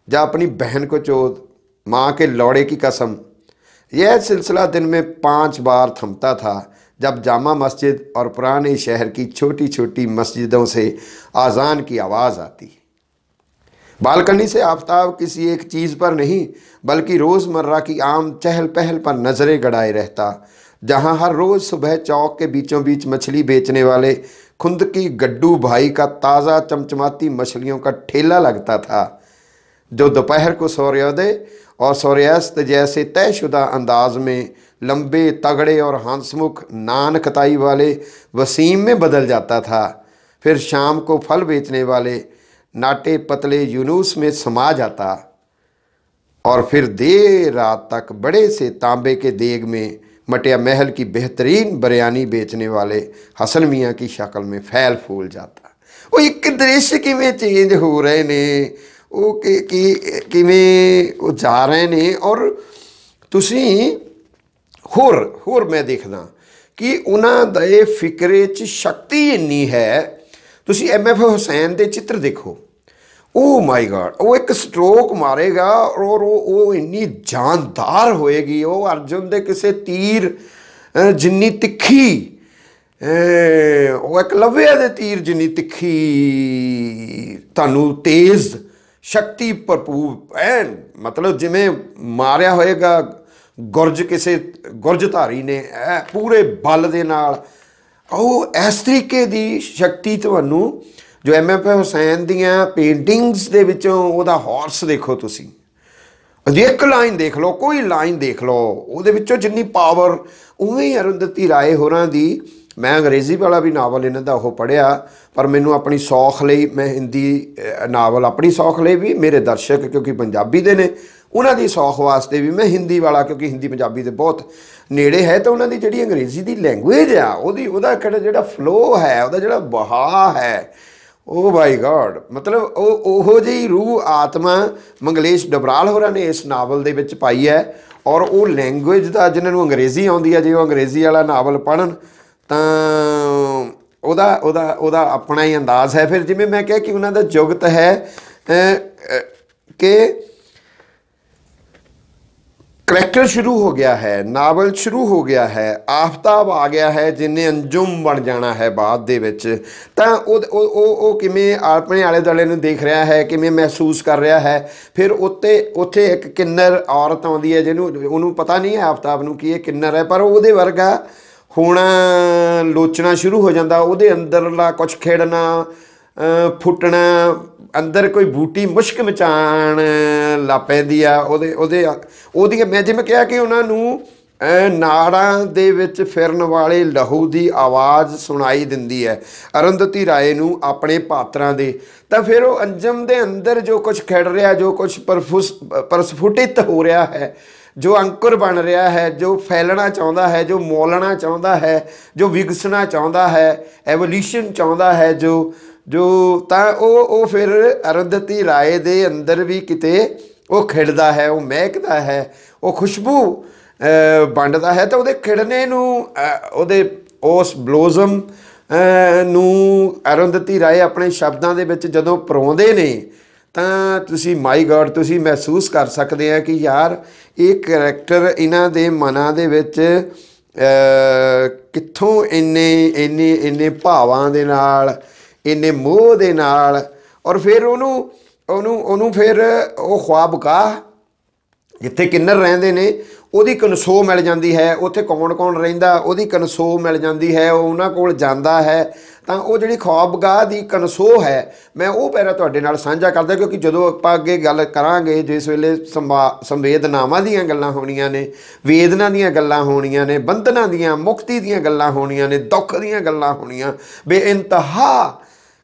जा अपनी बहन को चोद, माँ के लौड़े की कसम। यह सिलसिला दिन में 5 बार थमता था जब जामा मस्जिद और पुराने शहर की छोटी छोटी मस्जिदों से आज़ान की आवाज़ आती। बालकनी से आफताब किसी एक चीज़ पर नहीं बल्कि रोज़मर्रा की आम चहल पहल पर नज़रें गड़ाए रहता, जहाँ हर रोज़ सुबह चौक के बीचों बीच मछली बेचने वाले खुंदकी गड्डू भाई का ताज़ा चमचमाती मछलियों का ठेला लगता था, जो दोपहर को सूर्योदय और सूर्यास्त जैसे तयशुदा अंदाज में लंबे तगड़े और हंसमुख नान खताई वाले वसीम में बदल जाता था। फिर शाम को फल बेचने वाले नाटे पतले यूनुस में समा जाता और फिर देर रात तक बड़े से तांबे के देग में मटिया महल की बेहतरीन बिरयानी बेचने वाले हसन मियाँ की शक्ल में फैल फूल जाता। वो एक दृश्य किमें चेंज हो रहे ने, वो किमें वो जा रहे ने। और तुसी होर मैं देखदा कि उन्हां दे फिक्रे च शक्ति इन्नी है। तुसी MF हुसैन दे चित्र देखो, ओ माई गॉड, वो एक स्ट्रोक मारेगा और वो इन्नी जानदार होएगी, वो अर्जुन दे किसे तीर जिन्नी तिखी, वो एकलव्य दे तीर जिन्नी तिखी, तानू तेज़ शक्ति भरपूर एन, मतलब जिमें मारिया होएगा गुरज किसे गुरजधारी ने पूरे बल दे नाल। ਉਹ ਇਸ तरीके ਦੀ शक्ति ਤੁਹਾਨੂੰ जो MF हुसैन दियां पेंटिंग्स ਦੇ ਵਿੱਚੋਂ ਉਹਦਾ ਹਾਰਸ ਦੇਖੋ, ਤੁਸੀਂ ਇੱਕ ਲਾਈਨ ਦੇਖ ਲਓ, ਕੋਈ ਲਾਈਨ ਦੇਖ ਲਓ, ਉਹਦੇ ਵਿੱਚੋਂ ਜਿੰਨੀ ਪਾਵਰ। ਉਵੇਂ ਹੀ ਅਰੁੰਧਤੀ ਰਾਏ ਹੋਰਾਂ ਦੀ, ਮੈਂ ਅੰਗਰੇਜ਼ੀ ਵਾਲਾ ਵੀ ਨਾਵਲ ਇਹਨਾਂ ਦਾ ਉਹ ਪੜ੍ਹਿਆ, ਪਰ ਮੈਨੂੰ ਆਪਣੀ ਸੌਖ ਲਈ ਮੈਂ ਹਿੰਦੀ ਨਾਵਲ, ਆਪਣੀ ਸੌਖ ਲਈ ਵੀ, ਮੇਰੇ ਦਰਸ਼ਕ ਕਿਉਂਕਿ ਪੰਜਾਬੀ ਦੇ ਨੇ ਉਹਨਾਂ ਦੀ ਸੌਖ ਵਾਸਤੇ ਵੀ ਮੈਂ ਹਿੰਦੀ ਵਾਲਾ, ਕਿਉਂਕਿ ਹਿੰਦੀ ਪੰਜਾਬੀ ਦੇ ਬਹੁਤ ਨੇੜੇ ਹੈ, ਤਾਂ ਉਹਨਾਂ ਦੀ ਜਿਹੜੀ ਅੰਗਰੇਜ਼ੀ ਦੀ ਲੈਂਗੁਏਜ ਆ ਉਹਦਾ ਕਿਹੜਾ ਜਿਹੜਾ ਫਲੋ ਹੈ, ਉਹਦਾ ਜਿਹੜਾ ਬਹਾ ਹੈ, ਉਹ ਬਾਈ ਗॉड, ਮਤਲਬ ਉਹੋ ਜਿਹੀ ਰੂਹ ਆਤਮਾ ਮੰਗਲੇਸ਼ ਡਬਰਾਲ ਹੋਰਾਂ ਨੇ ਇਸ ਨਾਵਲ ਦੇ ਵਿੱਚ ਪਾਈ ਹੈ। ਔਰ ਉਹ ਲੈਂਗੁਏਜ ਦਾ, ਜਿਹਨਾਂ ਨੂੰ ਅੰਗਰੇਜ਼ੀ ਆਉਂਦੀ ਹੈ, ਜੇ ਉਹ ਅੰਗਰੇਜ਼ੀ ਵਾਲਾ ਨਾਵਲ ਪੜ੍ਹਨ ਤਾਂ ਉਹਦਾ ਆਪਣਾ ਹੀ ਅੰਦਾਜ਼ ਹੈ। ਫਿਰ ਜਿਵੇਂ ਮੈਂ ਕਿਹਾ ਕਿ ਉਹਨਾਂ ਦਾ ਜੁਗਤ ਹੈ ਕਿ करैक्टर शुरू हो गया है, नावल शुरू हो गया है, आफताब आ गया है जिन्हें अंजुम बन जाना है बाद दे विच। तां ओ किवें अपने आले दुआले नूं देख रहा है, किवें महसूस कर रहा है। फिर उत्थे एक किन्नर औरत आउंदी है जिन्हों उन्होंने पता नहीं है आफताब नूं कि ये किन्नर है, पर उहदे वर्गा होना लोचना शुरू हो जाता, उहदे अंदरला कुछ खिड़ना फुटना, अंदर कोई बूटी मुश्क मचाण लग पैंदी आ ਉਹਦੀ। ਮੈਂ ਜਿਵੇਂ ਕਿਹਾ ਕਿ ਉਹਨਾਂ ਨੂੰ ਨਾੜਾਂ ਦੇ ਵਿੱਚ ਫਿਰਨ ਵਾਲੇ ਲਹੂ ਦੀ ਆਵਾਜ਼ ਸੁਣਾਈ ਦਿੰਦੀ ਹੈ ਅਰੁੰਧਤੀ ਰਾਏ ਨੂੰ ਆਪਣੇ ਪਾਤਰਾਂ ਦੇ। ਤਾਂ ਫਿਰ ਉਹ ਅੰਜਮ ਦੇ ਅੰਦਰ ਜੋ ਕੁਝ ਖਿੜ ਰਿਹਾ, ਜੋ ਕੁਝ ਪ੍ਰਸਫੁਟਿਤ ਹੋ ਰਿਹਾ ਹੈ, जो अंकुर बन रहा है, जो फैलना चाहता है, जो मोलना चाहता है, जो विगसना चाहता है, एवोल्यूशन चाहता है, जो तो फिर अरुंधति राय दे अंदर भी किते वो खिड़दा है, वो महकदा है, वो खुशबू वंडदा है। तो वो खिड़ने नूं उस ब्लोजम नूं अरुंधति राय अपने शब्दों के विच जदों परोंदे ने ਤਾਂ ਤੁਸੀਂ ਮਾਈ ਗॉड ਤੁਸੀਂ ਮਹਿਸੂਸ ਕਰ ਸਕਦੇ ਆ ਕਿ ਯਾਰ ਇਹ ਕਰੈਕਟਰ ਇਹਨਾਂ ਦੇ ਮਨਾਂ ਦੇ ਵਿੱਚ ਕਿੱਥੋਂ ਇੰਨੇ ਭਾਵਾਂ ਦੇ ਨਾਲ, ਇੰਨੇ ਮੋਹ ਦੇ ਨਾਲ। ਔਰ ਫਿਰ ਉਹਨੂੰ ਫਿਰ ਉਹ ख्वाबगाह ਜਿੱਥੇ ਕਿੰਨਰ ਰਹਿੰਦੇ ਨੇ ਉਹਦੀ ਕਨਸੋ ਮਿਲ ਜਾਂਦੀ ਹੈ, ਉੱਥੇ ਕੌਣ ਕੌਣ ਰਹਿੰਦਾ ਉਹਦੀ ਕਨਸੋ ਮਿਲ ਜਾਂਦੀ ਹੈ, ਉਹ ਉਹਨਾਂ ਕੋਲ ਜਾਂਦਾ ਹੈ। ਤਾਂ ਉਹ ਜਿਹੜੀ ਖੁਆਬਗਾਹ ਦੀ ਕਨਸੋ ਹੈ, ਮੈਂ ਉਹ ਪਹਿਲਾਂ ਤੁਹਾਡੇ ਨਾਲ ਸਾਂਝਾ ਕਰਦਾ, ਕਿਉਂਕਿ ਜਦੋਂ ਆਪਾਂ ਅੱਗੇ ਗੱਲ ਕਰਾਂਗੇ ਜਿਸ ਵੇਲੇ ਸੰਵੇਦਨਾਵਾਂ ਦੀਆਂ ਗੱਲਾਂ ਹੋਣੀਆਂ ਨੇ, ਵੇਦਨਾ ਦੀਆਂ ਗੱਲਾਂ ਹੋਣੀਆਂ ਨੇ, ਬੰਧਨਾਂ ਦੀਆਂ, ਮੁਕਤੀ ਦੀਆਂ ਗੱਲਾਂ ਹੋਣੀਆਂ ਨੇ, ਦੁੱਖ ਦੀਆਂ ਗੱਲਾਂ ਹੋਣੀਆਂ, ਬੇਇੰਤਹਾ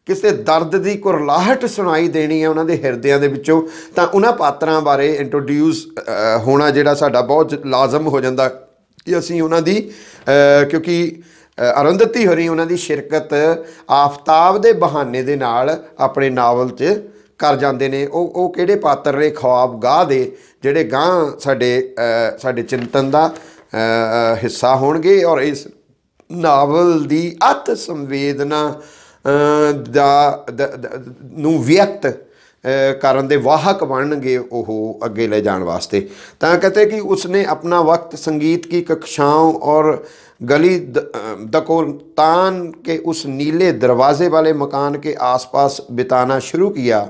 ਕਿਸੇ ਦਰਦ ਦੀ ਕੁਰਲਾਹਟ ਸੁਣਾਈ ਦੇਣੀ ਹੈ ਉਹਨਾਂ ਦੇ ਹਿਰਦਿਆਂ ਦੇ ਵਿੱਚੋਂ, ਤਾਂ ਉਹਨਾਂ ਪਾਤਰਾਂ ਬਾਰੇ ਇੰਟਰੋਡਿਊਸ ਹੋਣਾ ਜਿਹੜਾ ਸਾਡਾ ਬਹੁਤ ਲਾਜ਼ਮ ਹੋ ਜਾਂਦਾ ਕਿ ਅਸੀਂ ਉਹਨਾਂ ਦੀ ਕਿਉਂਕਿ ਅਰੁੰਧਤੀ ਹੋਰੀ ਉਹਨਾਂ ਦੀ ਸ਼ਿਰਕਤ ਆਫਤਾਬ ਦੇ ਬਹਾਨੇ ਦੇ ਨਾਲ ਆਪਣੇ ਨਾਵਲ 'ਚ ਕਰ ਜਾਂਦੇ ਨੇ। ਉਹ ਕਿਹੜੇ ਪਾਤਰ ਨੇ ਖੁਆਬਗਾਹ ਦੇ ਜਿਹੜੇ ਗਾਂਹ ਸਾਡੇ ਚਿੰਤਨ ਦਾ ਹਿੱਸਾ ਹੋਣਗੇ, ਔਰ ਇਸ ਨਾਵਲ ਦੀ ਅਤ ਸੰਵੇਦਨਾ ਨੂੰ ਵਿਅਕਤ ਕਰਨ ਦੇ ਵਾਹਕ ਬਣਨਗੇ ਉਹ ਅੱਗੇ ਲੈ ਜਾਣ ਵਾਸਤੇ। ਤਾਂ कहते कि उसने अपना वक्त संगीत की कक्षाओं और गली दकोतान के उस नीले दरवाजे वाले मकान के आसपास बिताना शुरू किया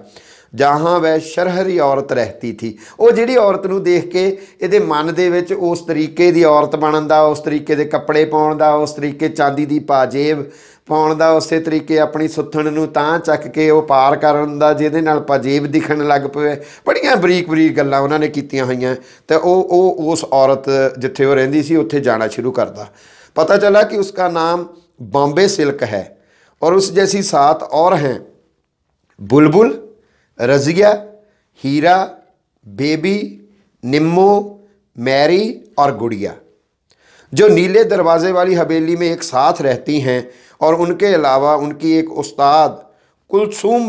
जहाँ वह शरहरी औरत रहती थी। वो जिहड़ी औरत नूं देख के इहदे मन दे विच उस तरीके दी औरत बनन दा, उस तरीके दे कपड़े पाउण दा, उस तरीके चांदी दी पाजेब पाउण दा, उस तरीके अपनी सुथण नूं तां चक के वो पार करन दा जिहदे नाल पाजेब दिखण लग पवे। बड़ियां बरीक बरीक गल्लां उन्हां ने कीतियां होईयां। ते उस औरत जिथे वो रहिंदी सी उत्थे जाना शुरू करदा। पता चला कि उसका नाम बॉम्बे सिल्क है और उस जैसी 7 और हैं, बुलबुल, रज़िया, हीरा, बेबी, निम्मो, मैरी और गुड़िया, जो नीले दरवाजे वाली हवेली में एक साथ रहती हैं। और उनके अलावा उनकी एक उस्ताद कुलसूम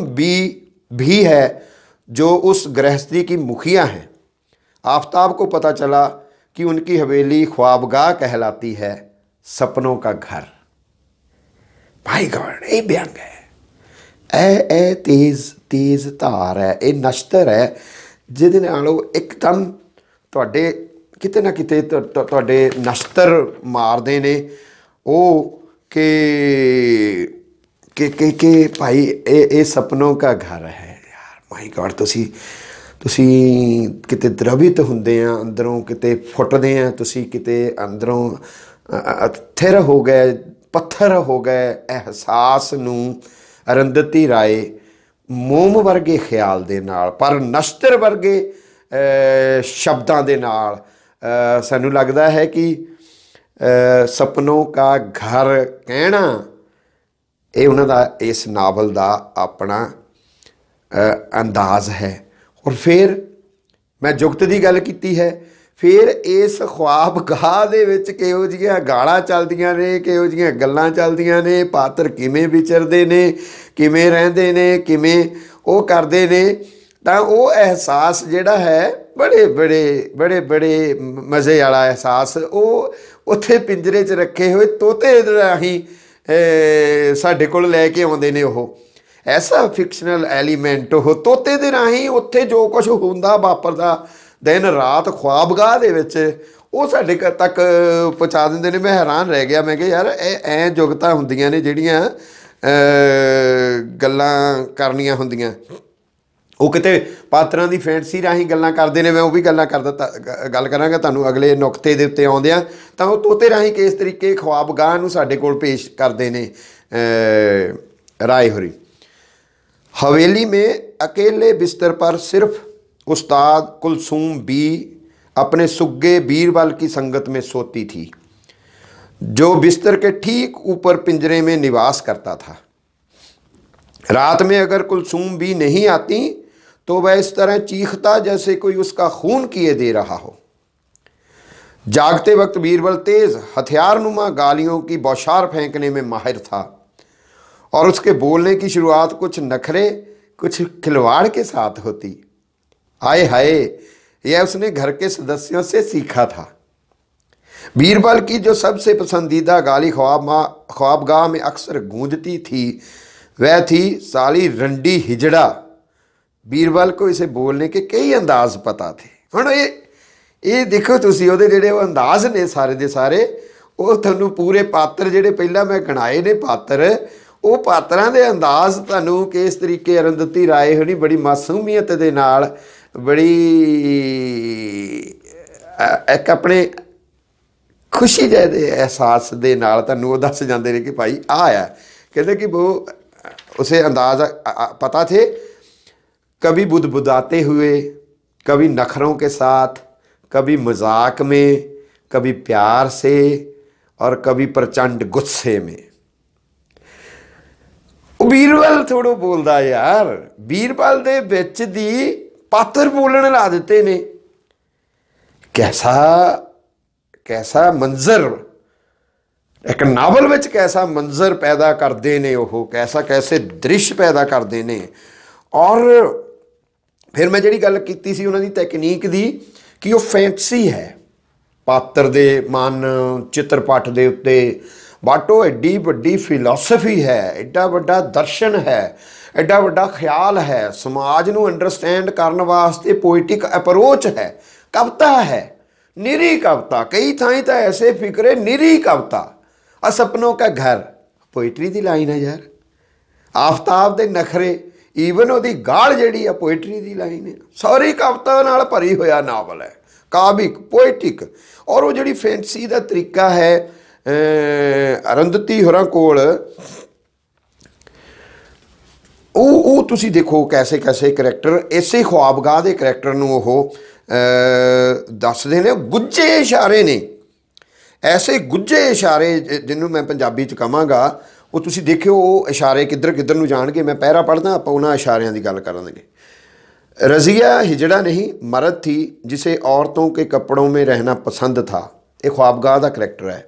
भी है जो उस गृहस्थी की मुखिया हैं। आफताब को पता चला कि उनकी हवेली ख्वाबगाह कहलाती है, सपनों का घर। भाई गॉड, ये व्यंग है, ए तेज़ तेज़ धार है, ये नश्तर है जिहदे नाल एकदम तुहाडे किते ना किते तुहाडे नश्तर मारदे ने वो कि भाई ये सपनों का घर है। यार माई गॉड, तुसी किते द्रवित हुंदे आ अंदरों, किते फुटदे आ, तुसी किते अंदरों थिर हो गए, पत्थर हो गए एहसास नूं अरुंधति राय मोम वर्गे ख्याल दे नाल, पर नश्तर वर्गे शब्दां दे नाल सानूं लगदा है कि सपनों का घर कहना ये उन्हां दा इस नावल दा अपना अंदाज़ है। और फिर मैं जुगत की गल की है, फिर इस ख्वाबगाह दे विच किहो जिहियां गालां चलदियां ने, किहो जिहियां गल्लां चलदियां ने, पात्र किवें विचरदे ने, किवें रहिंदे ने, किवें वो करदे ने। तां वो एहसास जिहड़ा है बड़े बड़े बड़े बड़े मज़े वाला एहसास वो उत्थे पिंजरे च रखे हुए तोते राही साडे कोल लैके आउंदे ने। वो ऐसा फिक्शनल एलीमेंट वो तोते दे राही उत्थे जो कुछ हुंदा वापरदा दिन रात ख्वाबगाह दे विच वो साडे तक पहुँचा दिंदे ने। मैं हैरान रह गया, मैं कहा यार ऐ जुगतां हुंदियां ने जिहड़ियां गल्लां करनियां हुंदियां, वो किते पात्रां दी फैंटसी राही गल्लां करदे ने। मैं वो भी गल्लां गल करांगा तुहानूं अगले नुकते दे उत्ते आउंदिआं। तां वो तोते राही किस तरीके ख्वाबगाह नूं साडे कोल पेश करदे ने राय होरी। हवेली में अकेले बिस्तर पर सिर्फ उस्ताद कुलसूम बी अपने सुग्गे बीरबल की संगत में सोती थी, जो बिस्तर के ठीक ऊपर पिंजरे में निवास करता था। रात में अगर कुलसूम बी नहीं आती तो वह इस तरह चीखता जैसे कोई उसका खून किए दे रहा हो। जागते वक्त बीरबल तेज हथियारनुमा गालियों की बौछार फेंकने में माहिर था और उसके बोलने की शुरुआत कुछ नखरे कुछ खिलवाड़ के साथ होती। आए हाय, यह उसने घर के सदस्यों से सीखा था। बीरबल की जो सबसे पसंदीदा गाली ख्वाबगाह में अक्सर गूंजती थी वह थी, साली रंडी हिजड़ा। बीरबल को इसे बोलने के कई अंदाज पता थे। हुण ये देखो तुसी उहदे जिहड़े अंदाज ने सारे दे सारे, वो तुहानूं पूरे पात्र जिहड़े पहला मैं गणाए ने पात्र, वो पात्रां दे अंदाज तुहानूं किस तरीके अरुंधति राय होनी बड़ी मासूमियत दे नाल बड़ी एक अपने खुशी जैसे एहसास के नाल तुहानूं दस जाते हैं कि भाई आ कहते कि वो उसे अंदाज़ पता थे, कभी बुदबुदाते हुए, कभी नखरों के साथ, कभी मजाक में, कभी प्यार से और कभी प्रचंड गुस्से में। बीरबल थोड़ा बोलता यार, बीरबल दे विच दी पात्र बोलने ला दिते ने। कैसा कैसा मंजर एक नावल विच कैसा मंजर पैदा करते ने वो, कैसा कैसे दृश्य पैदा करते ने। और फिर मैं जी गल की सी उन्होंने तकनीक दी कि वो फैंटसी है पात्र दे मन चित्रपट दे उत्ते, बट वो एड्डी वड्डी फिलोसफी है, एड्डा वड्डा दर्शन है, एड्डा वड्डा ख्याल है, समाज नूं अंडरस्टैंड करने वास्ते पोइटिक अप्रोच है, कविता है, निरी कविता। कई थाई तो ऐसे फिक्रे निरी कविता। सपनों का घर पोइट्री की लाइन है यार। आफ्ताब दे नखरे ईवन वो गाल जी पोइट्री की लाइन है। सारी कविता नाल भरी होया नावल है, काविक पोइटिक। और वो जी फैंटसी का तरीका है अरुंधति होरां कोल, वो तुसी देखो कैसे कैसे करैक्टर इसे ख्वाबगाह के करैक्टर नूं वो दसदे ने। गुज्जे इशारे ने, ऐसे गुज्जे इशारे जिन्हों मैं पंजाबी च कहांगा, वो तुसी देखियो वो इशारे किधर किधर नूं जाणगे। मैं पैरा पढ़दा, आपां उन्हां इशारियां दी गल करांगे। रज़िया हिजड़ा नहीं मर्द थी जिसे औरतों के कपड़ों में रहना पसंद था। एक ख्वाबगाह का करैक्टर है,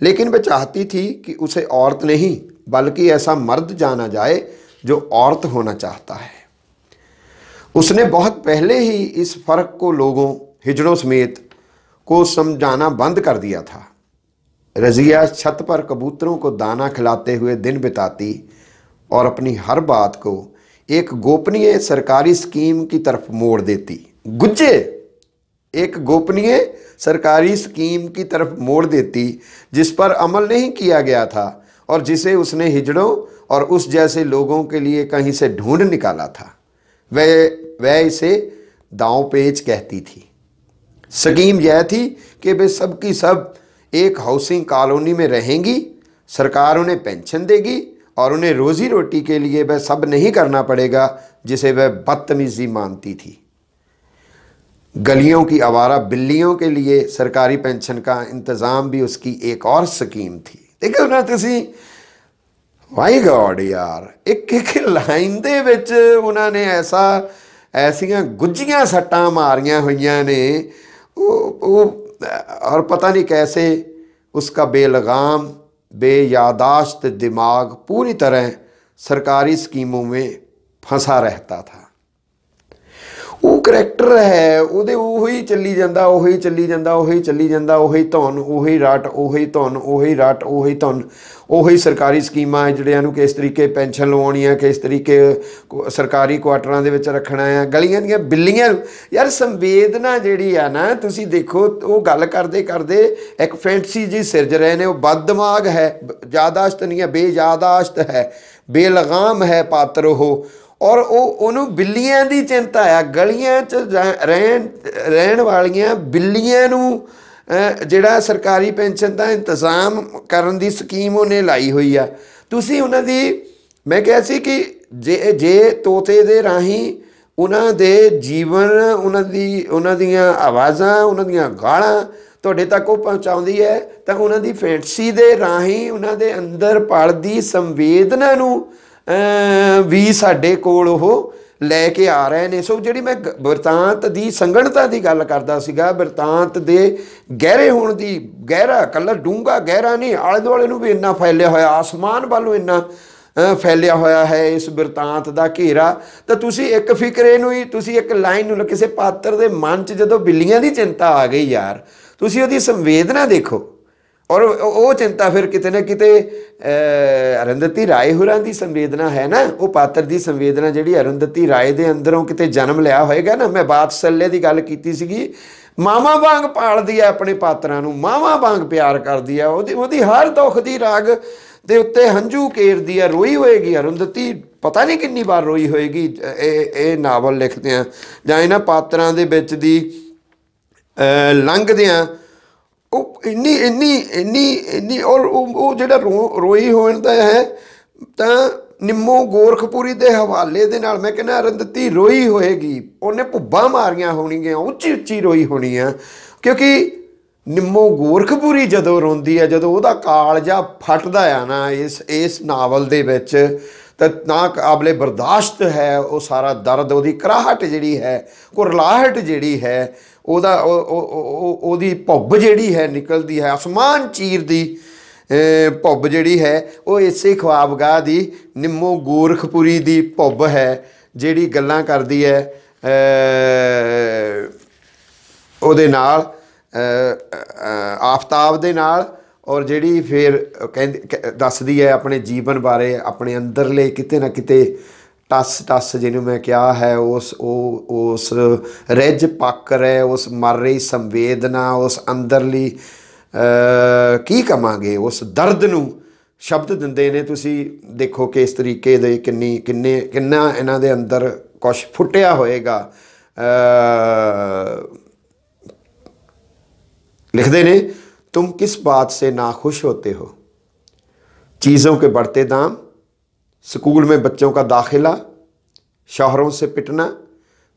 लेकिन वह चाहती थी कि उसे औरत नहीं बल्कि ऐसा मर्द जाना जाए जो औरत होना चाहता है। उसने बहुत पहले ही इस फ़र्क को लोगों हिजड़ों समेत को समझाना बंद कर दिया था। रज़िया छत पर कबूतरों को दाना खिलाते हुए दिन बिताती और अपनी हर बात को एक गोपनीय सरकारी स्कीम की तरफ मोड़ देती। गुज्जे एक गोपनीय सरकारी स्कीम की तरफ मोड़ देती जिस पर अमल नहीं किया गया था और जिसे उसने हिजड़ों और उस जैसे लोगों के लिए कहीं से ढूंढ निकाला था। वह इसे दांव पेच कहती थी। स्कीम यह थी कि वे सब की सब एक हाउसिंग कॉलोनी में रहेंगी, सरकार उन्हें पेंशन देगी और उन्हें रोज़ी रोटी के लिए वह सब नहीं करना पड़ेगा जिसे वह बदतमीज़ी मानती थी। गलियों की आवारा बिल्लियों के लिए सरकारी पेंशन का इंतज़ाम भी उसकी एक और स्कीम थी। देखो ना तुसी, माय गॉड यार, एक एक लाइन दे विच उन्होंने ऐसियां गुज्जियां सट्टां मारियां हुईयां ने। और पता नहीं कैसे उसका बेलगाम बेयादाश्त दिमाग पूरी तरह सरकारी स्कीमों में फंसा रहता था। वो करैक्टर है ਉਹਦੇ ਉਹੀ ਚੱਲੀ ਜਾਂਦਾ, ਉਹੀ ਚੱਲੀ ਜਾਂਦਾ, ਉਹੀ ਚੱਲੀ ਜਾਂਦਾ, ਉਹੀ ਧੁਨ, ਉਹੀ ਰੱਟ, ਉਹੀ ਧੁਨ, ਉਹੀ ਰੱਟ, ਉਹੀ ਧੁਨ, ਉਹੀ ਸਰਕਾਰੀ ਸਕੀਮਾਂ ਜਿਹੜਿਆਂ ਨੂੰ ਕਿਸ ਤਰੀਕੇ ਪੈਨਸ਼ਨ ਲਵਾਉਣੀ ਆ, ਕਿਸ ਤਰੀਕੇ ਸਰਕਾਰੀ ਕੁਆਟਰਾਂ ਦੇ ਵਿੱਚ ਰੱਖਣਾ ਆ, ਗਲੀਆਂ ਦੀਆਂ ਬਿੱਲੀਆਂ। ਯਾਰ ਸੰਵੇਦਨਾ ਜਿਹੜੀ ਆ ਨਾ, ਤੁਸੀਂ ਦੇਖੋ ਉਹ ਗੱਲ ਕਰਦੇ ਕਰਦੇ ਇੱਕ ਫੈਂਟਸੀ ਜੀ ਸਿਰਜ ਰਹੇ ਨੇ। ਉਹ ਬਦਦਮਾਗ ਹੈ, ਯਾਦਾਸ਼ਤ नहीं है, बेयादाश्त है, बेलगाम है पात्र वो। और वो बिल्लियां की चिंता आ, गलियां च रहन वालियां बिल्लियां नूं जिहड़ा सरकारी पेंशन का इंतजाम करन दी स्कीम उन्हें लाई हुई आ। तुसीं उन्हां दी, मैं कहा सी कि जे तोते दे राही उन्हां दे जीवन, उन्हां दियां आवाज़ां, उन्हां दियां गालां तुहाडे तक वो पहुँचाउंदी है, तो उन्हां दी फैंटसी दे राही उन्हां दे अंदर पलदी संवेदना नूं भी साडे कोल वो लैके आ रहे हैं। सो जी मैं बिरतांत की संगणता की गल करता सीगा, बिरतांत के गहरे होने की, गहरा कल्ला डूंगा गहरा नहीं, आले दुआले नूं भी इन्ना फैलिया होया, आसमान वालों इन्ना फैलिया होया है इस बिरतांत का घेरा। तो तुसी एक फिक्रे नूं ही, तुसी एक लाइन नूं किसी पात्र के मन च जदों बिल्लियां की चिंता आ गई यार, तुसी उहदी संवेदना देखो। और वो चिंता फिर किते ना किते अरुंधति राय होरां दी संवेदना है ना, वो पात्र की संवेदना जिहड़ी अरुंधति राय दे अंदरों किते जन्म लिया होएगा ना। मैं वात्सल्य की गल कीती सीगी, मावां वांग पालदी है अपने पात्रां नूं, मावां वांग प्यार करदी है, ओहदी हर दुख दी राग दे उत्ते हंझू केरदी है। रोई होएगी अरुंधति, पता नहीं कितनी बार रोई होएगी ये नावल लिखदे आ, जां इन्हां पात्रां दे विच दी ਲੰਘਦਿਆਂ ਉਹ ਇੰਨੀ ਇੰਨੀ ਇੰਨੀ ਇੰਨੀ ਔਰ ਉਹ ਜਿਹੜਾ ਰੋਈ ਹੋਣ ਦਾ ਹੈ ਤਾਂ ਨਿੰਮੋ ਗੋਰਖਪੁਰੀ ਦੇ ਹਵਾਲੇ ਦੇ ਨਾਲ ਮੈਂ ਕਹਿੰਦਾ ਅਰੰਧਤੀ ਰੋਈ ਹੋਏਗੀ, ਉਹਨੇ ਭੁੱਬਾਂ ਮਾਰੀਆਂ ਹੋਣਗੀਆਂ, ਉੱਚੀ ਉੱਚੀ ਰੋਈ ਹੋਣੀ ਆ, ਕਿਉਂਕਿ ਨਿੰਮੋ ਗੋਰਖਪੁਰੀ ਜਦੋਂ ਰੋਂਦੀ ਹੈ, ਜਦੋਂ ਉਹਦਾ ਕਾਲਜਾ ਫਟਦਾ ਆ ਨਾ ਇਸ ਨਾਵਲ ਦੇ ਵਿੱਚ, ਤਾਂ ਨਾ ਕਾਬਲੇ ਬਰਦਾਸ਼ਤ ਹੈ ਉਹ ਸਾਰਾ ਦਰਦ, ਉਹਦੀ ਕਰਾਹਟ ਜਿਹੜੀ ਹੈ, ਕੁਰਲਾਹਟ ਜਿਹੜੀ ਹੈ, ਉਹਦੀ ਭੁੱਬ ਜਿਹੜੀ ਹੈ ਨਿਕਲਦੀ ਹੈ, ਅਸਮਾਨ ਚੀਰਦੀ ਭੁੱਬ ਜਿਹੜੀ ਹੈ, ਉਹ ਇਸੇ ਖੁਆਬਗਾਹ ਦੀ ਨਿੰਮੋ ਗੋਰਖਪੁਰੀ ਦੀ ਭੁੱਬ ਹੈ, ਜਿਹੜੀ ਗੱਲਾਂ ਕਰਦੀ ਹੈ ਉਹਦੇ ਨਾਲ, ਆਫਤਾਬ ਦੇ ਨਾਲ, ਔਰ ਜਿਹੜੀ ਫਿਰ ਕਹਿੰਦੀ ਦੱਸਦੀ ਹੈ ਆਪਣੇ ਜੀਵਨ ਬਾਰੇ, ਆਪਣੇ ਅੰਦਰਲੇ ਕਿਤੇ ਨਾ ਕਿਤੇ ਟੱਸ ਜਿਹਨੂੰ ਮੈਂ ਕਿਹਾ ਹੈ, ਉਸ ਰਿੱਝ ਪੱਕਰ ਹੈ, ਉਸ ਮਰ ਰਹੀ ਸੰਵੇਦਨਾ, ਉਸ ਅੰਦਰਲੀ ਕੀ ਕਵਾਂਗੇ ਉਸ ਦਰਦ ਨੂੰ ਸ਼ਬਦ ਦਿੰਦੇ ਨੇ। ਤੁਸੀਂ ਦੇਖੋ ਕਿ ਇਸ ਤਰੀਕੇ ਦੇ ਕਿੰਨਾ ਇਹਨਾਂ ਦੇ ਅੰਦਰ ਕੁਛ ਫੁੱਟਿਆ ਹੋਏਗਾ। लिखते ने, तुम किस बात से नाखुश होते हो, चीज़ों के बढ़ते दाम, स्कूल में बच्चों का दाखिला, शौहरों से पिटना,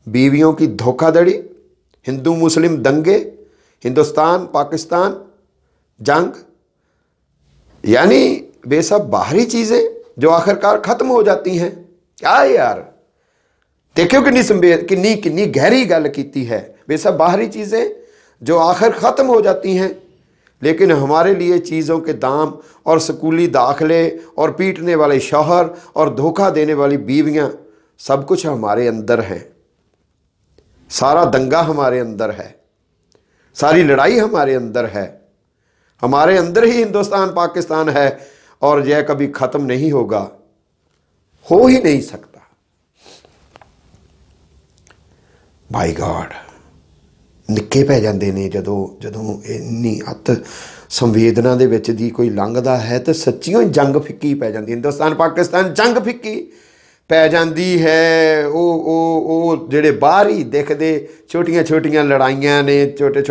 बीवियों की धोखाधड़ी, हिंदू मुस्लिम दंगे, हिंदुस्तान पाकिस्तान जंग, यानी वे सब बाहरी चीज़ें जो आखिरकार ख़त्म हो जाती हैं। क्या यार, देखो किन्नी गहरी गल की है। वे सब बाहरी चीज़ें जो आखिर ख़त्म हो जाती हैं, लेकिन हमारे लिए चीज़ों के दाम और स्कूली दाखिले और पीटने वाले शौहर और धोखा देने वाली बीवियां, सब कुछ हमारे अंदर है। सारा दंगा हमारे अंदर है, सारी लड़ाई हमारे अंदर है, हमारे अंदर ही हिंदुस्तान पाकिस्तान है, और यह कभी ख़त्म नहीं होगा, हो ही नहीं सकता। बाय गॉड, निक्के पै जाते हैं ਜਦੋਂ ਇੰਨੀ अत संवेदना ਦੇ ਵਿੱਚ ਦੀ ਕੋਈ ਲੰਘਦਾ ਹੈ ਤਾਂ ਸੱਚੀਓ ਜੰਗ ਫਿੱਕੀ ਪੈ ਜਾਂਦੀ। ਹਿੰਦੁਸਤਾਨ ਪਾਕਿਸਤਾਨ ਜੰਗ ਫਿੱਕੀ ਪੈ ਜਾਂਦੀ ਹੈ। ਉਹ ਜਿਹੜੇ ਬਾਹਰ ਹੀ ਦਿਖਦੇ ਛੋਟੀਆਂ ਲੜਾਈਆਂ ਨੇ, ਛੋਟੇ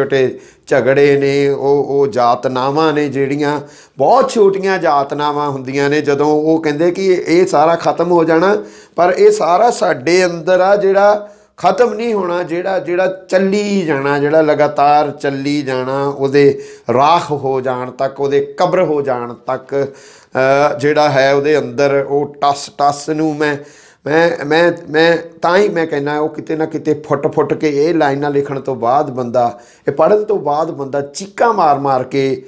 ਝਗੜੇ ਨੇ, ਉਹ ਜਾਤਨਾਵਾਂ ਨੇ ਜਿਹੜੀਆਂ ਬਹੁਤ ਛੋਟੀਆਂ ਜਾਤਨਾਵਾਂ ਹੁੰਦੀਆਂ ਨੇ। ਜਦੋਂ ਉਹ ਕਹਿੰਦੇ ਕਿ ਇਹ ਸਾਰਾ ਖਤਮ ਹੋ ਜਾਣਾ, ਪਰ ਇਹ ਸਾਰਾ ਸਾਡੇ ਅੰਦਰ ਆ, ਜਿਹੜਾ ਖਤਮ ਨਹੀਂ ਹੋਣਾ, ਜਿਹੜਾ ਚੱਲੀ ਜਾਣਾ, ਜਿਹੜਾ ਲਗਾਤਾਰ ਚੱਲੀ ਜਾਣਾ, ਉਹਦੇ ਰਾਖ ਹੋ ਜਾਣ ਤੱਕ, ਉਹਦੇ ਕਬਰ ਹੋ ਜਾਣ ਤੱਕ ਜਿਹੜਾ ਹੈ ਉਹਦੇ ਅੰਦਰ ਉਹ ਟੱਸ ਨੂੰ ਮੈਂ ਤਾਂ ਹੀ ਮੈਂ ਕਹਿੰਦਾ ਉਹ ਕਿਤੇ ਨਾ ਕਿਤੇ ਫੁੱਟ ਕੇ ਇਹ ਲਾਈਨਾਂ ਲਿਖਣ ਤੋਂ ਬਾਅਦ ਬੰਦਾ, ਇਹ ਪੜ੍ਹਨ ਤੋਂ ਬਾਅਦ ਬੰਦਾ ਚੀਕਾਂ ਮਾਰ ਕੇ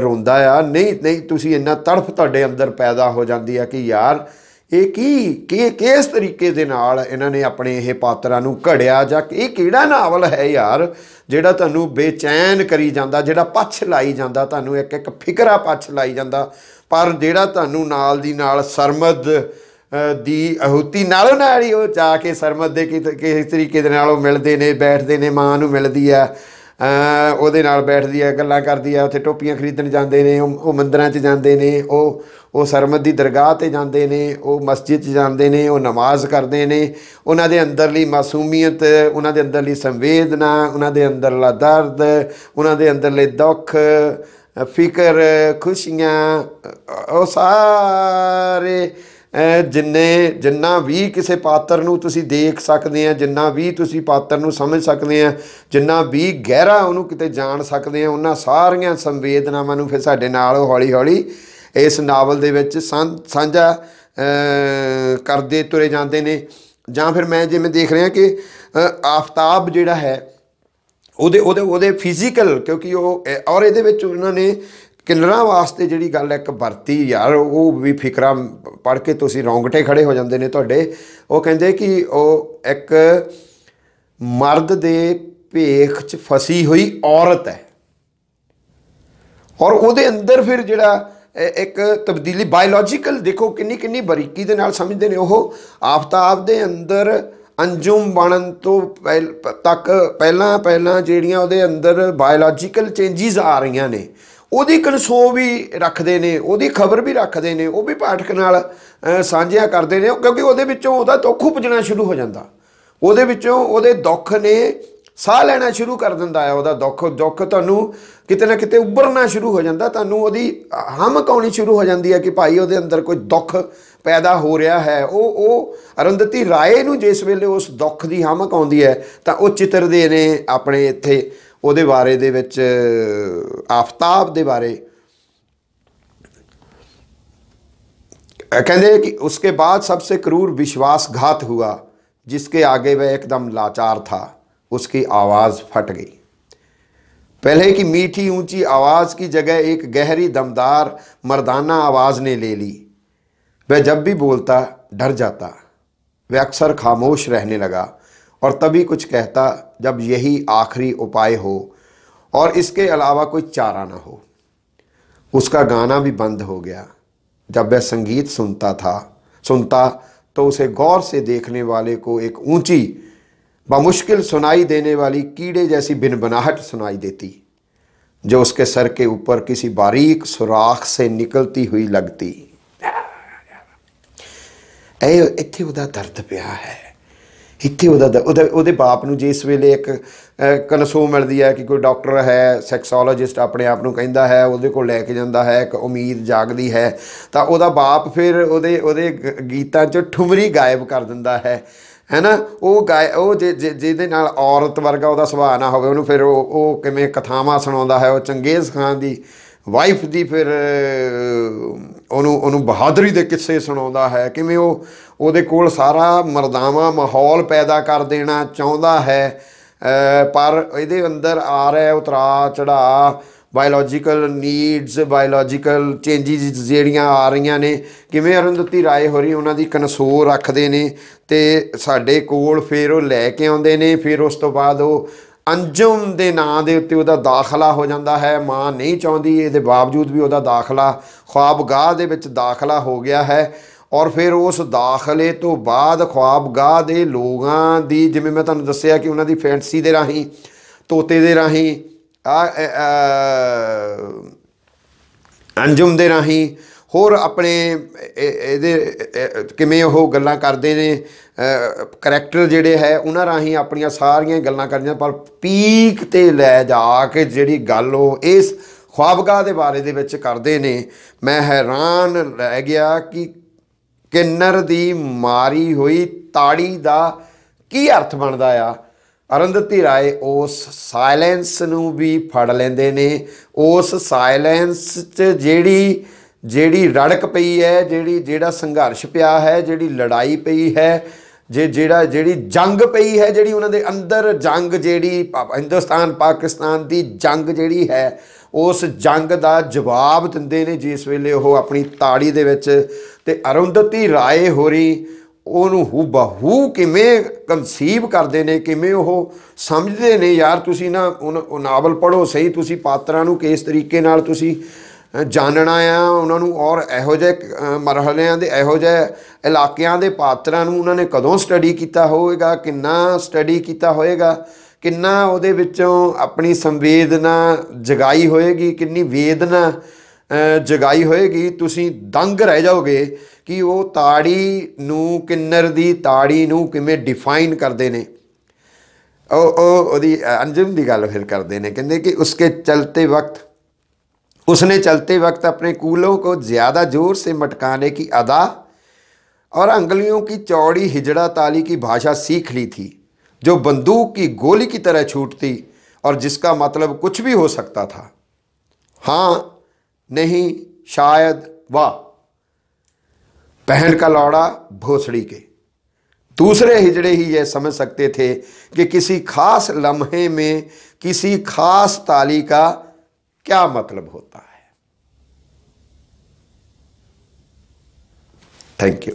ਰੋਂਦਾ ਆ। ਨਹੀਂ ਤੁਸੀਂ ਇੰਨਾ ਤੜਫ ਤੁਹਾਡੇ ਅੰਦਰ ਪੈਦਾ ਹੋ ਜਾਂਦੀ ਆ ਕਿ ਯਾਰ ਇਹ ਕਿਸ ਤਰੀਕੇ ਦੇ ਨਾਲ ਇਹਨਾਂ ਨੇ ਆਪਣੇ ਇਹ ਪਾਤਰਾਂ ਨੂੰ ਘੜਿਆ, ਜਾਂ ਇਹ ਕਿਹੜਾ ਨਾਵਲ ਹੈ ਯਾਰ ਜਿਹੜਾ ਤੁਹਾਨੂੰ ਬੇਚੈਨ ਕਰੀ ਜਾਂਦਾ, ਜਿਹੜਾ ਪੱਛ ਲਾਈ ਜਾਂਦਾ, ਤੁਹਾਨੂੰ ਇੱਕ ਫਿਕਰਾ ਪੱਛ ਲਾਈ ਜਾਂਦਾ, ਪਰ ਜਿਹੜਾ ਤੁਹਾਨੂੰ ਨਾਲ ਦੀ ਨਾਲ ਸਰਮਦ ਦੀ ਆਹੂਤੀ ਨਾਲੋਂ ਨਾਲ ਹੀ ਉਹ ਜਾ ਕੇ ਸਰਮਦ ਦੇ ਕਿਸੇ ਤਰੀਕੇ ਦੇ ਨਾਲ ਉਹ ਮਿਲਦੇ ਨੇ, ਬੈਠਦੇ ਨੇ, ਮਾਂ ਨੂੰ ਮਿਲਦੀ ਆ, ਉਹਦੇ ਨਾਲ ਬੈਠਦੀ ਆ, ਗੱਲਾਂ ਕਰਦੀ ਆ, ਉੱਥੇ ਟੋਪੀਆਂ ਖਰੀਦਣ ਜਾਂਦੇ ਨੇ, ਉਹ ਮੰਦਰਾਂ 'ਚ ਜਾਂਦੇ ਨੇ, ਉਹ ਸਰਮਦ ਦੀ ਦਰਗਾਹ 'ਤੇ ਜਾਂਦੇ ਨੇ, ਉਹ ਮਸਜਿਦ 'ਚ ਜਾਂਦੇ ਨੇ, ਉਹ ਨਮਾਜ਼ ਕਰਦੇ ਨੇ। ਉਹਨਾਂ ਦੇ ਅੰਦਰਲੀ ਮਾਸੂਮੀਅਤ, ਉਹਨਾਂ ਦੇ ਅੰਦਰਲੀ ਸੰਵੇਦਨਾ, ਉਹਨਾਂ ਦੇ ਅੰਦਰਲਾ ਦਰਦ, ਉਹਨਾਂ ਦੇ ਅੰਦਰਲੇ ਦੁੱਖ, ਫਿਕਰ, ਖੁਸ਼ੀਆਂ, ਉਹ ਸਾਰੇ ਜਿੰਨਾ ਵੀ ਕਿਸੇ ਪਾਤਰ ਨੂੰ ਤੁਸੀਂ ਦੇਖ ਸਕਦੇ ਆ, ਜਿੰਨਾ ਵੀ ਤੁਸੀਂ ਪਾਤਰ ਨੂੰ ਸਮਝ ਸਕਦੇ ਆ, ਜਿੰਨਾ ਵੀ ਗਹਿਰਾ ਉਹਨੂੰ ਕਿਤੇ ਜਾਣ ਸਕਦੇ ਆ, ਉਹਨਾਂ ਸਾਰੀਆਂ ਸੰਵੇਦਨਾਵਾਂ ਨੂੰ ਫਿਰ ਸਾਡੇ ਨਾਲ ਉਹ ਹੌਲੀ ਇਸ ਨਾਵਲ ਦੇ ਵਿੱਚ ਸਾਂਝਾ ਕਰਦੇ ਤੁਰੇ ਜਾਂਦੇ ਨੇ। ਜਾਂ ਫਿਰ ਮੈਂ ਜਿਵੇਂ ਦੇਖ ਰਿਹਾ ਕਿ ਆਫਤਾਬ ਜਿਹੜਾ ਹੈ ਉਹਦੇ ਫਿਜ਼ੀਕਲ, ਕਿਉਂਕਿ ਉਹ ਔਰ ਇਹਦੇ ਵਿੱਚ ਉਹਨਾਂ ਨੇ ਕਿਲਰਾਂ ਵਾਸਤੇ ਜਿਹੜੀ ਗੱਲ ਇੱਕ ਵਰਤੀ ਯਾਰ, ਉਹ ਵੀ ਫਿਕਰਾਂ ਪੜ੍ਹ ਕੇ ਤੁਸੀਂ ਰੌਂਗਟੇ ਖੜੇ ਹੋ ਜਾਂਦੇ ਨੇ ਤੁਹਾਡੇ। ਉਹ ਕਹਿੰਦੇ ਕਿ ਉਹ ਇੱਕ ਮਰਦ ਦੇ ਭੇਖ 'ਚ ਫਸੀ ਹੋਈ ਔਰਤ ਹੈ, ਔਰ ਉਹਦੇ ਅੰਦਰ ਫਿਰ ਜਿਹੜਾ ਇੱਕ ਤਬਦੀਲੀ ਬਾਇਓਲੋਜੀਕਲ, ਦੇਖੋ ਕਿੰਨੀ ਬਰੀਕੀ ਦੇ ਨਾਲ ਸਮਝਦੇ ਨੇ ਉਹ। ਆਫਤਾਬ ਦੇ ਅੰਦਰ ਅੰਜੁਮ ਬਣਨ ਤੋਂ ਤੱਕ ਪਹਿਲਾਂ ਜਿਹੜੀਆਂ ਉਹਦੇ ਅੰਦਰ ਬਾਇਓਲੋਜੀਕਲ ਚੇਂਜਿਸ ਆ ਰਹੀਆਂ ਨੇ, ਉਹਦੀ ਕਨਸੋ ਵੀ ਰੱਖਦੇ ਨੇ, ਉਹਦੀ ਖਬਰ ਵੀ ਰੱਖਦੇ ਨੇ, ਉਹ ਵੀ ਪਾਠਕ ਨਾਲ ਸਾਂਝਿਆ ਕਰਦੇ ਨੇ, ਕਿਉਂਕਿ ਉਹਦੇ ਵਿੱਚੋਂ ਉਹਦਾ ਦੁੱਖ ਉਪਜਣਾ ਸ਼ੁਰੂ ਹੋ ਜਾਂਦਾ। ਉਹਦੇ ਵਿੱਚੋਂ ਉਹਦੇ ਦੁੱਖ ਨੇ ਸਾਹ ਲੈਣਾ ਸ਼ੁਰੂ ਕਰ ਦਿੰਦਾ ਹੈ। ਉਹਦਾ ਦੁੱਖ ਤੁਹਾਨੂੰ ਕਿਤੇ ਨਾ ਕਿਤੇ ਉੱਭਰਨਾ ਸ਼ੁਰੂ ਹੋ ਜਾਂਦਾ, ਤੁਹਾਨੂੰ ਉਹਦੀ ਹਮਕ ਆਉਣੀ ਸ਼ੁਰੂ ਹੋ ਜਾਂਦੀ ਹੈ ਕਿ ਭਾਈ ਉਹਦੇ ਅੰਦਰ ਕੋਈ ਦੁੱਖ ਪੈਦਾ ਹੋ ਰਿਹਾ ਹੈ। ਉਹ ਅਰੁੰਧਤੀ ਰਾਏ ਨੂੰ ਜਿਸ ਵੇਲੇ ਉਸ ਦੁੱਖ ਦੀ ਹਮਕ ਆਉਂਦੀ ਹੈ ਤਾਂ ਉਹ ਚਿੱਤਰਦੇ ਨੇ ਆਪਣੇ ਇੱਥੇ ਉਹਦੇ ਬਾਰੇ ਦੇ ਵਿੱਚ, ਆਫਤਾਬ ਦੇ ਬਾਰੇ। कहते कि उसके बाद सबसे क्रूर विश्वासघात हुआ, जिसके आगे वह एकदम लाचार था। उसकी आवाज़ फट गई। पहले की मीठी ऊंची आवाज़ की जगह एक गहरी दमदार मर्दाना आवाज़ ने ले ली। वह जब भी बोलता डर जाता। वह अक्सर खामोश रहने लगा और तभी कुछ कहता जब यही आखिरी उपाय हो और इसके अलावा कोई चारा ना हो। उसका गाना भी बंद हो गया। जब वह संगीत सुनता तो उसे गौर से देखने वाले को एक ऊंची बमुश्किल सुनाई देने वाली कीड़े जैसी भिनभिनाहट सुनाई देती, जो उसके सर के ऊपर किसी बारीक सुराख से निकलती हुई लगती। इत्थे उहदा दर्द पिया है, इत्थे उहदे बाप नूं जिस वेले एक कनसो मिलती है कि कोई डॉक्टर है, सैक्सोलॉजिस्ट अपने आप नूं कहंदा है, उहदे कोल लैके जांदा है, एक उम्मीद जागदी है, तां उहदा बाप फिर उहदे गीतां 'चों ठुमरी गायब कर दिंदा है ना। वो जिहदे नाल औरत वर्गा उहदा सुभाਅ ना होवे, उहनूं फिर वो किवें कथावां सुणाउंदा है। वो चंगेज़ खान दी वाइफ दी फिर ਉਹਨੂੰ ਬਹਾਦਰੀ ਦੇ किस्से ਸੁਣਾਉਂਦਾ ਹੈ, ਕਿਵੇਂ ਉਹਦੇ ਕੋਲ ਸਾਰਾ ਮਰਦਾਵਾ ਮਾਹੌਲ ਪੈਦਾ ਕਰ ਦੇਣਾ ਚਾਹੁੰਦਾ ਹੈ, ਪਰ ਇਹਦੇ ਅੰਦਰ ਆ ਰਿਹਾ ਉਤਰਾ ਚੜਾ ਬਾਇਓਲੋਜੀਕਲ ਨੀਡਸ, ਬਾਇਓਲੋਜੀਕਲ ਚੇਂਜਿਸ ਜਿਹੜੀਆਂ ਆ ਰਹੀਆਂ ਨੇ। ਕਿਵੇਂ ਅਰੁੰਧਤੀ ਰਾਏ ਹੋਰੀ ਉਹਨਾਂ ਦੀ ਕਨਸੋ ਰੱਖਦੇ ਨੇ ਅਤੇ ਸਾਡੇ ਕੋਲ ਫਿਰ ਉਹ ਲੈ ਕੇ ਆਉਂਦੇ ਨੇ। ਫਿਰ ਉਸ ਤੋਂ ਬਾਅਦ ਉਹ ਅੰਜਮ ਦੇ ਨਾਂ ਦੇ ਉੱਤੇ ਉਹਦਾ ਦਾਖਲਾ ਹੋ ਜਾਂਦਾ ਹੈ। ਮਾਂ ਨਹੀਂ ਚਾਹੁੰਦੀ, ਇਹਦੇ ਬਾਵਜੂਦ ਵੀ ਉਹਦਾ ਦਾਖਲਾ ख्वाबगाह ਦੇ ਵਿੱਚ ਦਾਖਲਾ ਹੋ ਗਿਆ ਹੈ। ਔਰ ਫਿਰ ਉਸ ਦਾਖਲੇ ਤੋਂ ਬਾਅਦ ख्वाबगाह ਦੇ ਲੋਕਾਂ ਦੀ, ਜਿਵੇਂ ਮੈਂ ਤੁਹਾਨੂੰ ਦੱਸਿਆ ਕਿ ਉਹਨਾਂ ਦੀ ਫੈਂਟਸੀ ਦੇ ਰਾਹੀਂ, ਤੋਤੇ ਦੇ ਰਾਹੀਂ, ਅੰਜਮ ਦੇ ਰਾਹੀਂ, ਹੋਰ ਆਪਣੇ ਇਹਦੇ ਕਿਵੇਂ ਉਹ ਗੱਲਾਂ ਕਰਦੇ ਨੇ, ਕਰੈਕਟਰ ਜਿਹੜੇ ਹੈ ਉਹਨਾਂ ਰਾਹੀਂ ਆਪਣੀਆਂ ਸਾਰੀਆਂ ਗੱਲਾਂ ਕਰਦੀਆਂ। ਪਰ ਪੀਕ 'ਤੇ ਲੈ ਜਾ ਕੇ ਜਿਹੜੀ ਗੱਲ ਉਹ ਇਸ ख्वाबगाह ਦੇ ਬਾਰੇ ਦੇ ਵਿੱਚ ਕਰਦੇ ਨੇ, ਮੈਂ ਹੈਰਾਨ ਰਹਿ ਗਿਆ ਕਿ ਕਿੰਨਰ ਦੀ ਮਾਰੀ ਹੋਈ ਤਾੜੀ ਦਾ ਕੀ ਅਰਥ ਬਣਦਾ ਆ। ਅਰੁੰਧਤੀ ਰਾਏ ਉਸ ਸਾਇਲੈਂਸ ਨੂੰ ਵੀ ਫੜ ਲੈਂਦੇ ਨੇ। ਉਸ ਸਾਇਲੈਂਸ 'ਚ ਜਿਹੜੀ ਰੜਕ ਪਈ ਹੈ, ਜਿਹੜਾ ਸੰਘਰਸ਼ ਪਿਆ ਹੈ, ਜਿਹੜੀ ਲੜਾਈ ਪਈ ਹੈ, ਜਿਹੜੀ ਜੰਗ ਪਈ ਹੈ, ਜਿਹੜੀ ਉਹਨਾਂ ਦੇ ਅੰਦਰ ਜੰਗ, ਜਿਹੜੀ ਹਿੰਦੁਸਤਾਨ ਪਾਕਿਸਤਾਨ ਦੀ ਜੰਗ ਜਿਹੜੀ ਹੈ, ਉਸ ਜੰਗ ਦਾ ਜਵਾਬ ਦਿੰਦੇ ਨੇ ਜਿਸ ਵੇਲੇ ਉਹ ਆਪਣੀ ਤਾੜੀ ਦੇ ਵਿੱਚ। ਅਤੇ ਅਰੁੰਧਤੀ ਰਾਏ ਹੋਰੀ ਉਹਨੂੰ ਹੂਬਹੂ ਕਿਵੇਂ ਕਨਸੀਵ ਕਰਦੇ ਨੇ, ਕਿਵੇਂ ਉਹ ਸਮਝਦੇ ਨੇ। ਯਾਰ ਤੁਸੀਂ ਨਾ ਉਹ ਨਾਵਲ ਪੜ੍ਹੋ ਸਹੀ, ਤੁਸੀਂ ਪਾਤਰਾਂ ਨੂੰ ਕਿਸ ਤਰੀਕੇ ਨਾਲ ਤੁਸੀਂ ਜਾਣਨਾ ਆ ਉਹਨਾਂ ਨੂੰ, ਔਰ ਇਹੋ ਜਿਹੇ ਮਰਹਲਿਆਂ ਦੇ, ਇਹੋ ਜਿਹੇ ਇਲਾਕਿਆਂ ਦੇ ਪਾਤਰਾਂ ਨੂੰ ਉਹਨਾਂ ਨੇ ਕਦੋਂ ਸਟੱਡੀ ਕੀਤਾ ਹੋਵੇਗਾ, ਕਿੰਨਾ ਸਟੱਡੀ ਕੀਤਾ ਹੋਏਗਾ, ਕਿੰਨਾ ਉਹਦੇ ਵਿੱਚੋਂ ਆਪਣੀ ਸੰਵੇਦਨਾ ਜਗਾਈ ਹੋਏਗੀ, ਕਿੰਨੀ ਵੇਦਨਾ ਜਗਾਈ ਹੋਏਗੀ। ਤੁਸੀਂ ਦੰਗ ਰਹਿ ਜਾਓਗੇ ਕਿ ਉਹ ਤਾੜੀ ਨੂੰ, ਕਿੰਨਰ ਦੀ ਤਾੜੀ ਨੂੰ ਕਿਵੇਂ ਡਿਫਾਈਨ ਕਰਦੇ ਨੇ। ਉਹਦੀ ਅੰਜਮ ਦੀ ਗੱਲ ਫਿਰ ਕਰਦੇ ਨੇ, ਕਹਿੰਦੇ कि उसने चलते वक्त अपने कूलों को ज़्यादा ज़ोर से मटकाने की अदा और अंगुलियों की चौड़ी हिजड़ा ताली की भाषा सीख ली थी, जो बंदूक की गोली की तरह छूटती और जिसका मतलब कुछ भी हो सकता था। हाँ, नहीं, शायद, वाह। पहन का लौड़ा भोसड़ी के। दूसरे हिजड़े ही यह समझ सकते थे कि किसी खास लम्हे में किसी खास ताली का क्या मतलब होता है। Thank you.